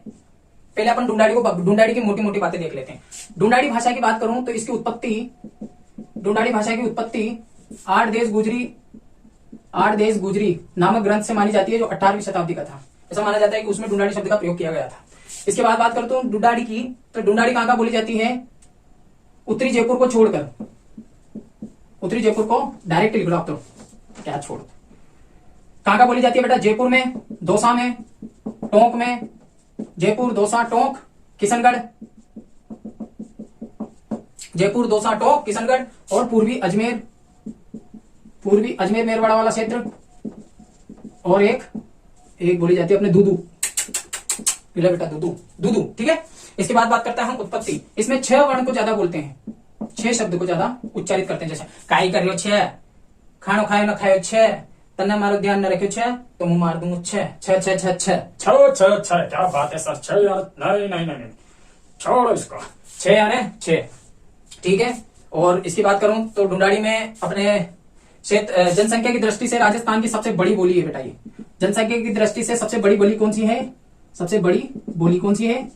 पहले अपन डुंडाड़ी की मोटी मोटी बातें देख लेते हैं। डुंडाड़ी भाषा की बात करूं तो इसकी उत्पत्ति, डुंडाड़ी भाषा की उत्पत्ति आठ देश गुजरी नामक ग्रंथ से मानी जाती है, जो 18वीं शताब्दी का था। ऐसा माना जाता है कि उसमें डुंडाड़ी शब्द का प्रयोग किया गया था। इसके बाद बात करता हूं डुंडाड़ी की, तो डुंडाड़ी कहां बोली जाती है, उत्तरी जयपुर को छोड़कर, उत्तरी जयपुर को डायरेक्ट लिख लो आप, तो क्या छोड़, कहां का बोली जाती है बेटा, जयपुर में, दौसा में, टोंक में, जयपुर, दौसा, टोंक, किशनगढ़, जयपुर, दौसा, टोंक, किशनगढ़, और पूर्वी अजमेर मेरवाड़ा वाला क्षेत्र, और एक बोली जाती है अपने दूदू, बेटा दूदू, ठीक है। इसके बाद बात करते हैं हम उत्पत्ति। इसमें 6 वर्ण को ज्यादा बोलते हैं, 6 शब्द को ज्यादा उच्चारित करते हैं। जैसे काई कर रहे हो 6, खानो खायो न खायो 6, तन्ने मारो ध्यान न रखियो 6, तो मुंह मार दूंगा 6, 6, 6, 6, 6, 6, क्या बात है सर, 6 यार, नहीं, छोड़ो इसको, 6 यानी 6, ठीक है। और इसकी बात करूं तो डुंडाड़ी में अपने जनसंख्या की दृष्टि से राजस्थान की सबसे बड़ी बोली है बेटा। ये जनसंख्या की दृष्टि से सबसे बड़ी बोली कौन सी है, सबसे बड़ी बोली कौन सी है,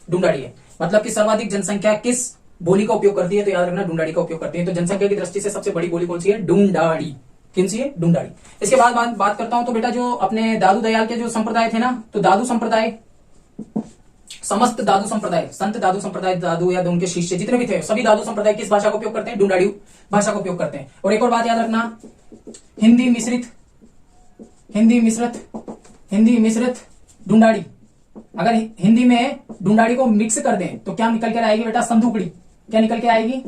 डुंडाड़ी है। मतलब कि सर्वाधिक जनसंख्या किस बोली का उपयोग करती है, तो याद रखना डुंडाड़ी का उपयोग करती है। तो जनसंख्या की दृष्टि से सबसे बड़ी बोली कौन सी है, डुंडाड़ी। कौन सी है, डुंडाड़ी। इसके बाद बात करता हूं तो बेटा जो अपने दादू दयाल के जो संप्रदाय थे ना, तो दादू संप्रदाय, समस्त दादू संप्रदाय, संत दादू संप्रदाय, दादू या उनके शिष्य जितने भी थे, सभी दादू संप्रदाय किस भाषा का उपयोग करते हैं, डुंडाड़ी भाषा का उपयोग करते हैं। और एक और बात याद रखना, हिंदी मिश्रित डुंडाड़ी। अगर हिंदी में डुंडाड़ी को मिक्स कर दें तो क्या निकल कर आएगी बेटा, संदुकड़ी। क्या निकल के आएगी,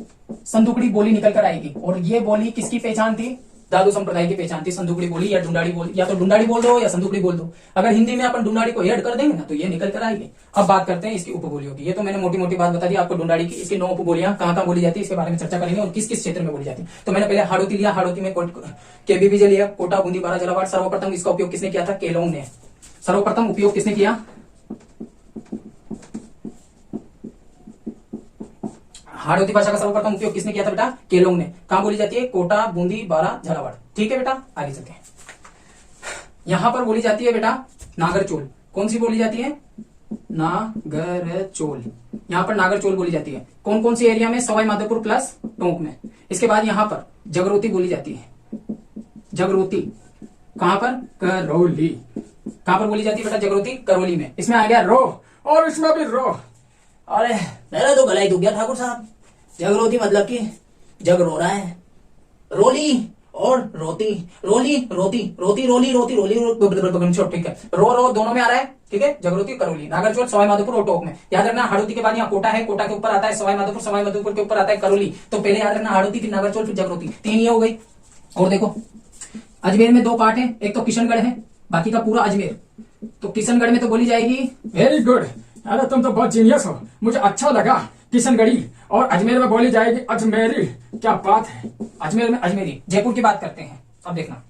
संदुकड़ी बोली निकल कर आएगी। और ये बोली किसकी पहचान थी, दादू संप्रदाय की पहचान थी, संदुकड़ी बोली या डुंडाड़ी बोली, या तो डुंडाड़ी बोल दो या संदुकड़ी बोल दो। अगर हिंदी में अपन डुंडाड़ी को ऐड कर देंगे ना तो ये निकल कर आएगी। अब बात करते हैं इसकी उपबोलियों की। ये तो मैंने मोटी मोटी बात बता दी आपको डुंडाड़ी की। इसकी 9 उपबोलियां कहां बोली जाती है, इसके बारे में चर्चा करेंगे, और किस किस क्षेत्र में बोली जाती है। तो मैंने पहले हाड़ौती लिया, हाड़ौती में KBBJ लिया, कोटा बूंदी 12 झालावाड़। सर्वप्रथम इसका उपयोग किसने किया था, केलोंग ने। सर्वप्रथम उपयोग किसने किया? हाड़ौती भाषा का सर्वप्रथम उपयोग किसने किया था बेटा? केलोंग ने। कहां बोली जाती है? कोटा, बूंदी, बारा, झालावाड़। ठीक है बेटा, आगे चलते हैं। यहां पर बोली जाती है बेटा नागरचोल। कौन सी बोली जाती है? नागरचोल। यहां पर नागरचोल बोली जाती है। कौन कौन सी एरिया में? सवाई माधोपुर प्लस टोंक में। इसके बाद यहां पर जगरोती बोली जाती है। जगरोती कहां पर? करौली। कहां पर बोली जाती है बेटा जगरोती? करौली में। इसमें आ गया रो और इसमें भी रो। अरे मेरा तो गला ही दुख गया ठाकुर साहब। जगरोती मतलब कि जग रो रहा है। रोली और रोती, रोली रोती, रोती रोली, रोती रोली, ठीक है। रो दोनों में आ रहा है। ठीक है, जगरोती करौली, नागरचोल, सवाई माधोपुर और टोंक में। याद रखना हाड़ौती के बाद यहाँ कोटा है, कोटा के ऊपर आता है सवाई माधोपुर, सवाई माधोपुर के ऊपर आता है करौली। तो पहले याद रखना हाड़ौती, फिर नागरचोल, फिर जगरोती। 3 ये हो गई। और देखो अजमेर में 2 पार्ट है, एक तो किशनगढ़ है, बाकी का पूरा अजमेर। तो किशनगढ़ में तो बोली जाएगी। Very good. अरे तुम तो बहुत जीनियस हो, मुझे अच्छा लगा। किशनगढ़ी। और अजमेर में बोली जाएगी अजमेरी। क्या बात है। अजमेर में अजमेरी। जयपुर की बात करते हैं। अब देखना,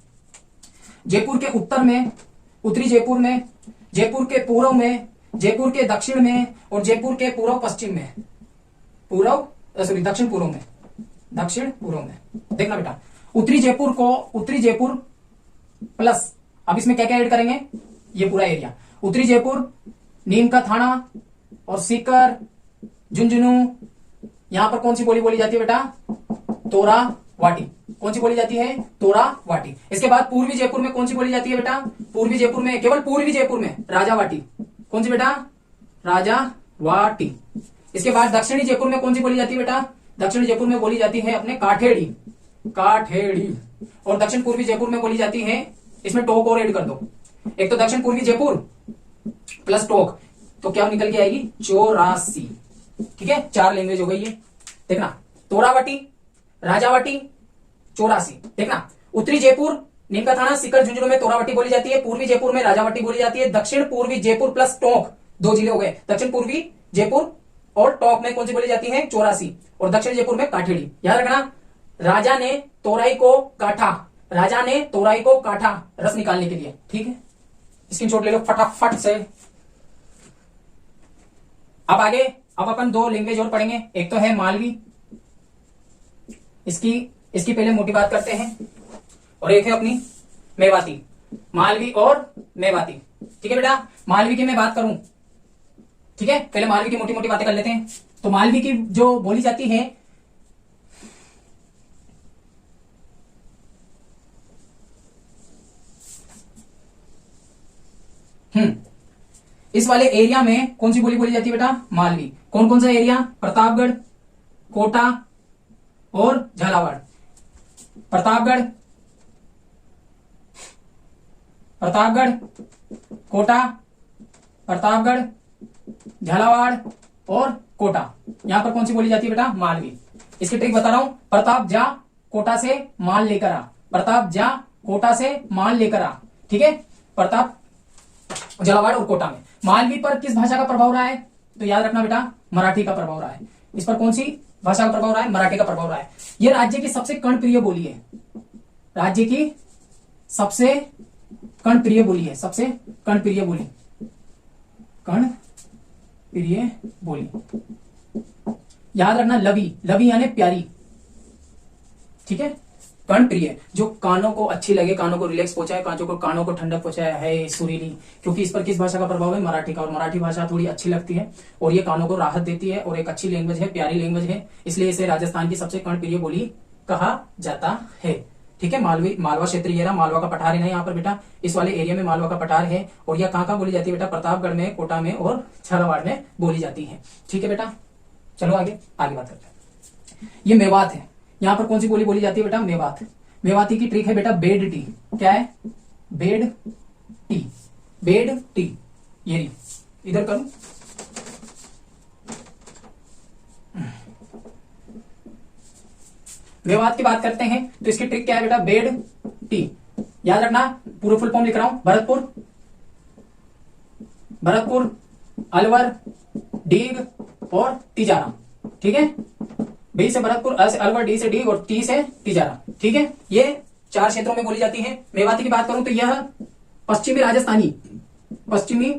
जयपुर के उत्तर में, उत्तरी जयपुर में, जयपुर के पूर्व में, जयपुर के दक्षिण में और जयपुर के पूर्व पश्चिम में, दक्षिण पूर्व में, दक्षिण पूर्व में। देखना बेटा, उत्तरी जयपुर को, उत्तरी जयपुर प्लस, अब इसमें क्या क्या ऐड करेंगे? ये पूरा एरिया। उत्तरी जयपुर, नीम का थाना और सीकर, झुंझुनू। यहां पर कौन सी बोली बोली जाती है बेटा? तोरा वाटी। कौन सी बोली जाती है? तोरा वाटी। इसके बाद पूर्वी जयपुर में कौन सी बोली जाती है बेटा? पूर्वी जयपुर में, केवल पूर्वी जयपुर में राजा वाटी। कौन सी बेटा? राजा वाटी। इसके बाद दक्षिणी जयपुर में कौन सी बोली जाती है बेटा? दक्षिणी जयपुर में बोली जाती है अपने काठेड़ी, काठेड़ी। और दक्षिण पूर्वी जयपुर में बोली जाती है, इसमें टोक और ऐड कर दो। एक तो दक्षिण पूर्वी जयपुर प्लस टोक, तो क्या निकल के आएगी? 84। ठीक है, 4 लैंग्वेज हो गई है। देखना, तोरावाटी, राजावाटी, 84। देखना, उत्तरी जयपुर, नीम का थाना, सीकर, झुंझुनू में तोरावाटी बोली जाती है। पूर्वी जयपुर में राजावाटी बोली जाती है। दक्षिण पूर्वी जयपुर प्लस टोंक, 2 जिले हो गए। दक्षिण पूर्वी जयपुर और टोंक में कौन सी बोली जाती है? 84। और दक्षिण जयपुर में काठेड़ी। याद रखना, राजा ने तोराई को काटा, राजा ने तोराई को काटा रस निकालने के लिए। ठीक है, स्क्रीनशॉट ले लो फटाफट से। अब आगे, अब अपन 2 लैंग्वेज और पढ़ेंगे। एक तो है मालवी, इसकी पहले मोटी बात करते हैं। और एक है अपनी मेवाती, मालवी और मेवाती। ठीक है बेटा, मालवी की मैं बात करूं, ठीक है, पहले मालवी की मोटी मोटी बातें कर लेते हैं। तो मालवी की जो बोली जाती है, इस वाले एरिया में कौन सी बोली बोली जाती है बेटा? मालवी। कौन कौन सा एरिया? प्रतापगढ़, कोटा और झालावाड़। प्रतापगढ़, प्रतापगढ़, कोटा, प्रतापगढ़, झालावाड़ और कोटा। यहां पर कौन सी बोली जाती है बेटा? मालवी। इसकी ट्रिक बता रहा हूं। प्रताप जा कोटा से माल लेकर आ, प्रताप जा कोटा से माल लेकर आ। ठीक है, प्रताप झालावाड़ और कोटा में। मालवी पर किस भाषा का प्रभाव रहा है? तो याद रखना बेटा, मराठी का प्रभाव रहा है। इस पर कौन सी भाषा का प्रभाव रहा है? मराठी का प्रभाव रहा है। यह राज्य की सबसे कर्णप्रिय बोली है, राज्य की सबसे कर्णप्रिय बोली है, सबसे कर्णप्रिय बोली, कर्णप्रिय बोली। याद रखना, लवी, लवी यानी प्यारी। ठीक है, कर्णप्रिय, जो कानों को अच्छी लगे, कानों को रिलैक्स पहुंचाए, कानों को ठंडक पहुंचाए, है सुरीली। क्योंकि इस पर किस भाषा का प्रभाव है? मराठी का। और मराठी भाषा थोड़ी अच्छी लगती है और ये कानों को राहत देती है और एक अच्छी लैंग्वेज है, प्यारी लैंग्वेज है, इसलिए इसे राजस्थान की सबसे कर्णप्रिय बोली कहा जाता है। ठीक है, मालवा क्षेत्र ये रहा, मालवा का पठार है यहाँ पर बेटा, इस वाले एरिया में मालवा का पठार है। और यह कहाँ बोली जाती है बेटा? प्रतापगढ़ में, कोटा में और झालावाड़ में बोली जाती है। ठीक है बेटा, चलो आगे बात करते हैं। ये मेवात है, यहाँ पर कौन सी बोली बोली जाती है बेटा? मेवात। मेवाती की ट्रिक है बेटा बेड टी। क्या है? Bed tea, bed tea. ये रही, इधर करूं, मेवात की बात करते हैं तो इसकी ट्रिक क्या है बेटा? Bed tea. याद रखना, पूरा फुल फॉर्म लिख रहा हूं। भरतपुर, भरतपुर, अलवर, डीग और तिजारा। ठीक है, बी से भरतपुर, अ से अलवर, डी से डीग और टी से तिजारा। ठीक है, ये 4 क्षेत्रों में बोली जाती है। मेवाती की बात करूं तो यह पश्चिमी राजस्थानी, पश्चिमी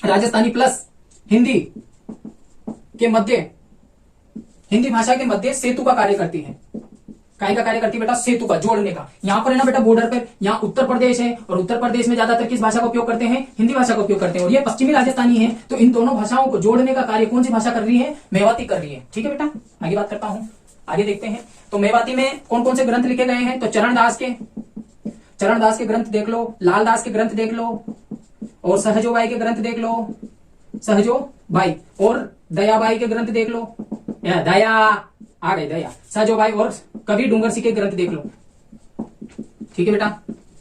राजस्थानी प्लस हिंदी के मध्य, हिंदी भाषा के मध्य सेतु का कार्य करती है। काय का कार्य करती है बेटा? सेतु का, जोड़ने का। यहां पर है ना बेटा बॉर्डर पर, यहां उत्तर प्रदेश है और उत्तर प्रदेश में ज्यादातर किस भाषा का उपयोग करते हैं? हिंदी भाषा का उपयोग करते हैं। और ये पश्चिमी राजस्थानी है, तो इन दोनों भाषाओं को जोड़ने का कार्य कौन सी भाषा कर रही है? मेवाती कर रही है। ठीक है बेटा, आगे बात करता हूं, आगे देखते हैं। तो मेवाती में कौन कौन से ग्रंथ लिखे गए हैं? तो चरणदास के ग्रंथ देख लो, लालदास के ग्रंथ देख लो, और सहजोबाई के ग्रंथ देख लो, सहजोबाई, और दयाबाई के ग्रंथ देख लो, दया आ गए, दया, सहजोबाई, और कवि डूंगर सिंह के ग्रंथ देख लो। ठीक है बेटा,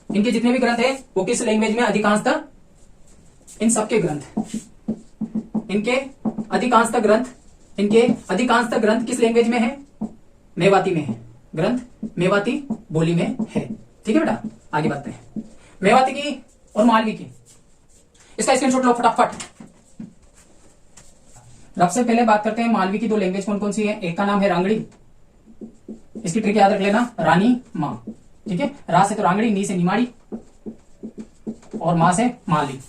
इनके जितने भी ग्रंथ हैं वो किस लैंग्वेज में? अधिकांशतः इन सबके ग्रंथ, इनके अधिकांशतः ग्रंथ किस लैंग्वेज में है? मेवाती में है। ग्रंथ मेवाती बोली में है। ठीक है बेटा, आगे बढ़ते हैं। मेवाती की और मालवी की, इसका स्क्रीनशॉट लो फटाफट। सबसे पहले बात करते हैं मालवी की दो लैंग्वेज कौन कौन सी है। एक का नाम है रांगड़ी, इसकी ट्रिक याद रख लेना, रानी मां। ठीक है, रा से तो रांगड़ी, नी से निमाड़ी, और मां से मालवी।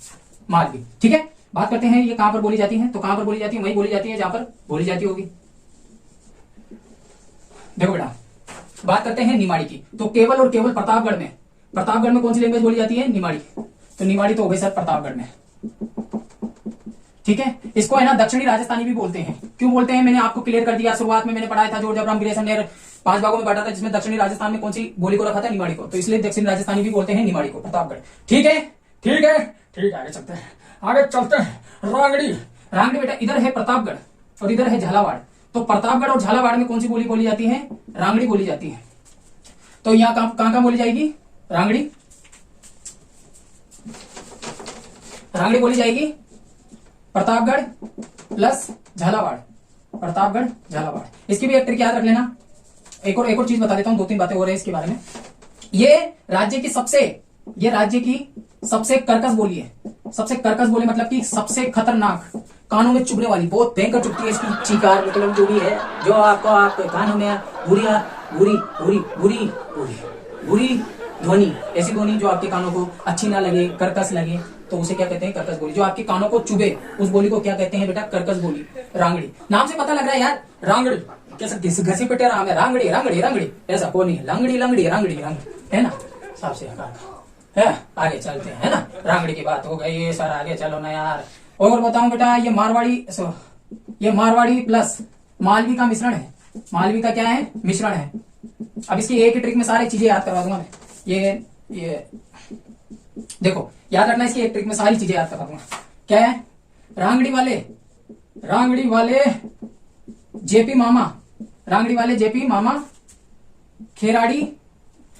ठीक है, बात करते हैं ये कहां पर बोली जाती है। तो कहां पर बोली जाती है? वही बोली जाती है जहां पर बोली जाती होगी। देखो बेटा, बात करते हैं निमाड़ी की। तो केवल और केवल प्रतापगढ़ में कौन सी लैंग्वेज बोली जाती है? निमाड़ी। तो निमाड़ी तो हो गई सर प्रतापगढ़ में। ठीक है, इसको है ना दक्षिणी राजस्थानी भी बोलते हैं। क्यों बोलते हैं मैंने आपको क्लियर कर दिया। शुरुआत में मैंने पढ़ाया था, जॉर्ज अब्राहम ग्रेसन ने 5 भागों में बांटा था, जिसमें दक्षिणी राजस्थान में कौन सी बोली को रखा था? निमाड़ी को। तो इसलिए दक्षिणी राजस्थानी भी बोलते हैं निमाड़ी को, प्रतापगढ़। ठीक है, आगे चलते हैं। रांगड़ी बेटा इधर है प्रतापगढ़ और इधर है झालावाड़। तो प्रतापगढ़ और झालावाड़ में कौन सी बोली बोली जाती है? रांगड़ी बोली जाती है। तो यहाँ कहां बोली जाएगी? रांगड़ी बोली जाएगी प्रतापगढ़ प्लस झालावाड़। इसकी भी एक ट्रिक याद रख लेना। एक और चीज बता देता हूं, 2-3 बातें हो रही है इसके बारे में। ये राज्य की सबसे कर्कश बोली है। सबसे कर्कश बोली मतलब कि सबसे खतरनाक, कानों में चुभने वाली, बहुत भयंकर चुभती है इसकी चीकार, मतलब जो भी है, जो आपको कानों में बुरी ध्वनि, ऐसी ध्वनि जो आपके कानों को अच्छी ना लगे, कर्कश लगे, तो उसे क्या कहते हैं? कर्कश बोली। जो आपके कानों को चुभे उस बोली को क्या कहते हैं बेटा? कर्कश बोली, रांगड़ी। नाम से पता लग रहा है यार, रांगड़ी कैसे घसी पिटे राम है, रांगड़ी, ऐसा कोई नहीं, लंगड़ी है ना, सबसे है। आगे चलते हैं, है ना, रांगड़ी की बात हो गई सर, आगे चलो ना यार। और बताऊं बेटा, ये मारवाड़ी प्लस मालवी का मिश्रण है। मालवी का क्या है? मिश्रण है। अब इसकी एक ही ट्रिक में सारी चीजें याद करवा दूंगा मैं। ये देखो, याद रखना, इसकी एक ट्रिक में सारी चीजें याद करवा दूंगा। क्या है? रांगड़ी वाले जेपी मामा खेराड़ी,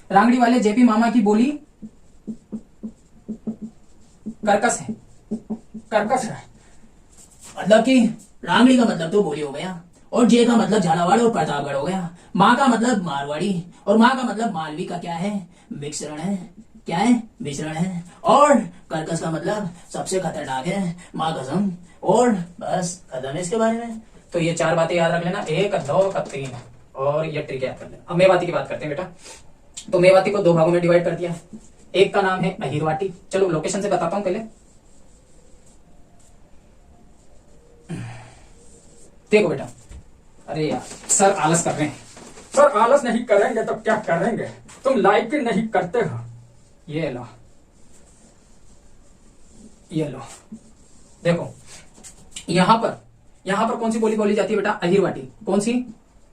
रांगड़ी वाले जेपी मामा की बोली कर्कश है। मतलब कि रांगड़ी का मतलब तो बोली हो गया, और जे का मतलब झालावाड़ और प्रतापगढ़ हो गया। माँ का मतलब मारवाड़ी, और माँ का मतलब मालवी का क्या है? मिश्रण है। क्या है? मिश्रण है। और कर्कश का मतलब सबसे खतरनाक है, माँ कसम। और बस खत्म है इसके बारे में। तो ये 4 बातें याद रख लेना, 1, 2, 3, और ये ट्रिक याद कर लेना। अब मेवाती की बात करते हैं बेटा। तो मेवाती को 2 भागों में डिवाइड कर दिया। एक का नाम है अहिरवाटी। चलो लोकेशन से बताता हूं पहले। देखो बेटा, अरे यार सर आलस कर रहे हैं। सर आलस नहीं करेंगे तो क्या करेंगे? तुम लाइक ही नहीं करते हो। ये लो देखो, यहां पर कौन सी बोली बोली जाती है बेटा? अहिरवाटी। कौन सी?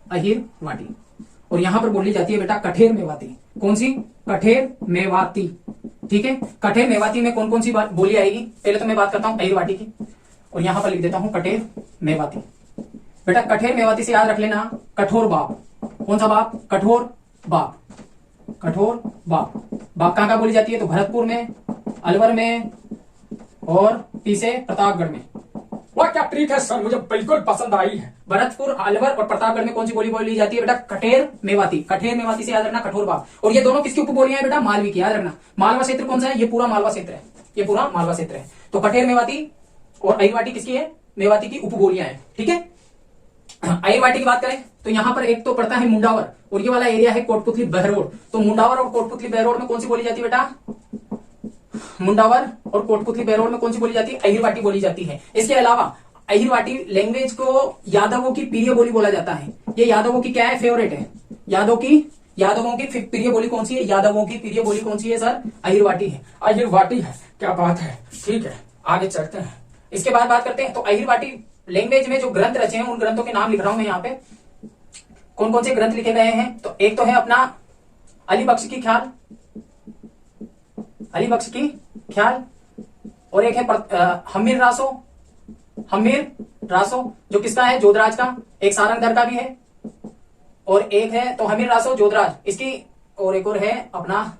अहिरवाटी। और यहां पर बोली जाती है बेटा कठेर मेवाती। कौन सी? कठेर मेवाती। ठीक है, कठेर मेवाती में कौन कौन सी बोली आएगी? पहले तो मैं बात करता हूं अहिरवाटी की, और यहां पर लिख देता हूं कठेर मेवाती। बेटा कठेर मेवाती से याद रख लेना, कठोर बाप। कौन सा बाप? कठोर बाप। बाप कहां का बोली जाती है? तो भरतपुर में, अलवर में, और पीछे प्रतापगढ़ में। वह क्या ट्रिक है सर, मुझे बिल्कुल पसंद आई है। भरतपुर, अलवर और प्रतापगढ़ में कौन सी बोली बोली जाती है बेटा? कठेर मेवाती से याद रखना, कठोर बाप। और ये दोनों किसकी उपबोलियां हैं बेटा? मालवी की। याद रखना, मालवा क्षेत्र कौन सा है? ये पूरा मालवा क्षेत्र है। तो कठेर मेवाती और अहिरवाटी किसकी है? मेवाती की उपबोलियां हैं। ठीक है, अहिरवाटी की बात करें तो यहां पर एक तो पड़ता है मुंडावर, और ये वाला एरिया है कोटपुतली बहरोड। तो मुंडावर और कोटपुतली बहरोड में कौन सी बोली जाती है बेटा? मुंडावर और कोटपुतली बैरोड में कौन सी बोली जाती है? अहिरवाटी बोली जाती है। इसके अलावा अहिरवाटी लैंग्वेज को यादवों की प्रिय बोली बोला जाता है। ये यादवों की क्या है? फेवरेट है। यादवों की प्रिय बोली कौन सी है? यादवों की प्रिय बोली कौन सी है सर? अहिरवाटी है। अहिरवाटी है, क्या बात है। ठीक है, आगे चलते हैं। इसके बाद बात करते हैं तो अहिरवाटी लैंग्वेज में जो ग्रंथ रचे हैं उन ग्रंथों के नाम लिख रहा हूं मैं यहाँ पे। कौन कौन से ग्रंथ लिखे गए हैं? तो एक तो है अपना अली बख्श की ख्याल, और एक है हमीर रासो जो किसका है? जोधराज का। एक सारंगधर का भी है और एक है तो हमीर रासो जोधराज इसकी, और एक और है अपना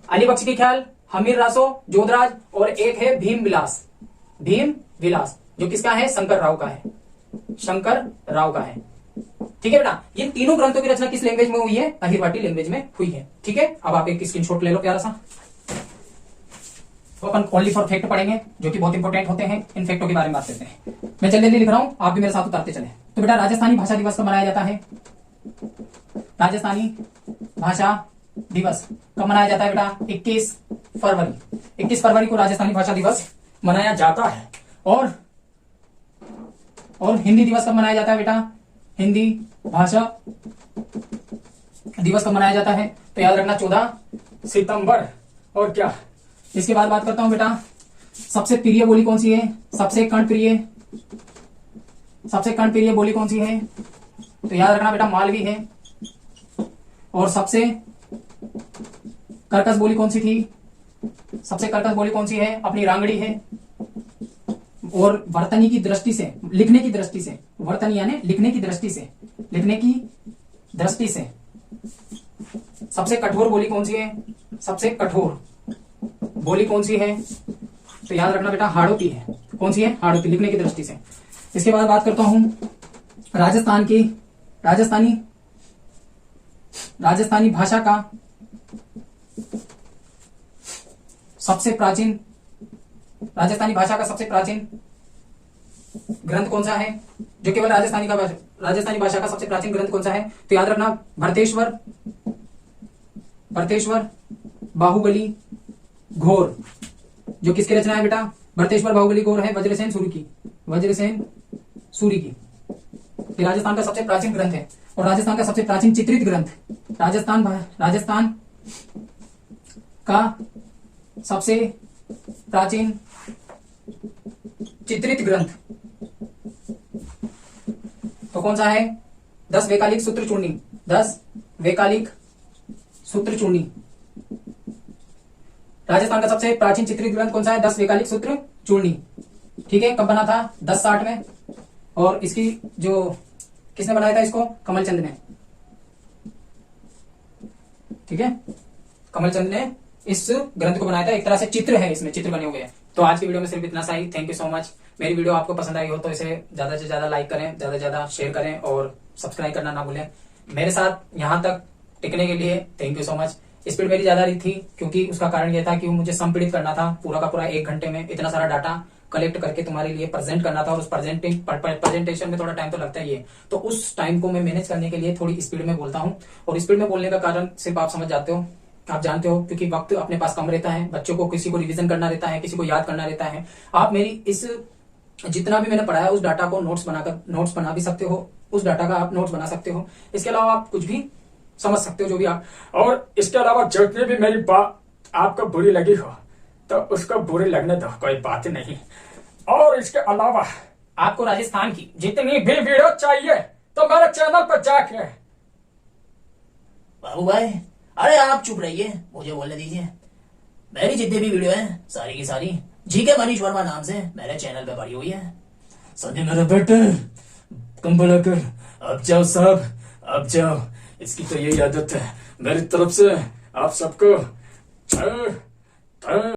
अली बख्श की ख्याल, हमीर रासो, जोधराज, और एक है भीम विलास जो किसका है? शंकर राव का है। ठीक है बेटा, ये तीनों ग्रंथों की रचना किस लैंग्वेज में हुई है? अहिरवाटी लैंग्वेज में हुई है। ठीक है, अब आप एक स्क्रीनशॉट ले लो प्यारा सा। तो अपन ओनली फॉर फैक्ट पढ़ेंगे जो कि बहुत इंपॉर्टेंट होते हैं। इन फैक्टों के बारे में बात करते हैं। मैं जल्दी लिख रहा हूं, आप भी मेरे साथ उतारते चले। तो बेटा राजस्थानी भाषा दिवस कब मनाया जाता है? राजस्थानी भाषा दिवस कब मनाया जाता है बेटा? 21 फरवरी को राजस्थानी भाषा दिवस मनाया जाता है। और हिंदी दिवस कब मनाया जाता है बेटा? हिंदी भाषा दिवस कब मनाया जाता है? तो याद रखना 14 सितंबर। और क्या? इसके बाद बात करता हूं बेटा, सबसे प्रिय बोली कौन सी है? सबसे कर्णप्रिय बोली कौन सी है? तो याद रखना बेटा मालवी है। और सबसे कर्कश बोली कौन सी थी? सबसे कर्कश बोली कौन सी है? अपनी रांगड़ी है। और वर्तनी की दृष्टि से, लिखने की दृष्टि से, वर्तनी यानी लिखने की दृष्टि से सबसे कठोर बोली कौन सी है? सबसे कठोर बोली कौन सी है? तो याद रखना बेटा हाड़ौती है। कौन सी है? हाड़ौती, लिखने की दृष्टि से। इसके बाद बात करता हूं राजस्थानी भाषा का सबसे प्राचीन ग्रंथ कौन सा है? जो केवल राजस्थानी भाषा का सबसे प्राचीन ग्रंथ कौन सा है? तो याद रखना भरतेश्वर बाहुबली घोर जो किसकी रचना है बेटा? भरतेश्वर बाहुबली घोर है वज्रसेन सूरी की। ये राजस्थान का सबसे प्राचीन ग्रंथ है। और राजस्थान का सबसे प्राचीन चित्रित ग्रंथ, राजस्थान का सबसे प्राचीन चित्रित ग्रंथ तो कौन सा है? 10 वैकालिक सूत्र चूर्णी। राजस्थान का सबसे प्राचीन चित्रित ग्रंथ कौन सा है? 10 वैकालिक सूत्र चूर्णी। ठीक है, कब बना था? 1060 में। और इसकी जो किसने बनाया था इसको? कमलचंद ने। ठीक है, कमलचंद ने इस ग्रंथ को बनाया था। एक तरह से चित्र है, इसमें चित्र बने हुए हैं। तो आज की वीडियो में सिर्फ इतना सा ही। Thank you so much. मेरी वीडियो आपको पसंद आई हो तो इसे ज्यादा से ज्यादा लाइक करें, ज्यादा से ज्यादा शेयर करें और सब्सक्राइब करना ना भूलें। मेरे साथ यहाँ तक टिकने के लिए thank you so much. Speed मेरी ज्यादा रही थी क्योंकि उसका कारण यह था कि मुझे संपीड़ित करना था पूरा का पूरा 1 घंटे में, इतना सारा डाटा कलेक्ट करके तुम्हारे लिए प्रेजेंट करना था। और उस प्रेजेंटेशन में थोड़ा टाइम तो लगता ही है। तो उस टाइम को मैं मैनेज करने के लिए थोड़ी स्पीड में बोलता हूँ। और स्पीड में बोलने का कारण सिर्फ आप समझ जाते हो, आप जानते हो, क्योंकि वक्त अपने पास कम रहता है। बच्चों को किसी को रिवीजन करना रहता है, किसी को याद करना रहता है। आप मेरी इस जितना भी मैंने पढ़ाया उस डाटा को नोट्स बना भी सकते हो, उस डाटा का आप नोट्स बना सकते हो। इसके अलावा आप कुछ भी समझ सकते हो जो भी आप। और इसके अलावा जितनी भी मेरी बात आपको बुरी लगी हो तो उसको बुरी लगने दो, कोई बात नहीं। और इसके अलावा आपको राजस्थान की जितनी भी वीडियो चाहिए तो मेरे चैनल पर जाके। बाबू भाई, अरे आप चुप रहिए, मुझे बोलने दीजिए। मेरी जितनी भी वीडियो है सारी की सारी जीके मनीष वर्मा नाम से मेरे चैनल पे पड़ी हुई है। सनी मेरे बेटे कंबल कर, अब जाओ साहब, अब जाओ। इसकी तो यही आदत है। मेरी तरफ से आप सबको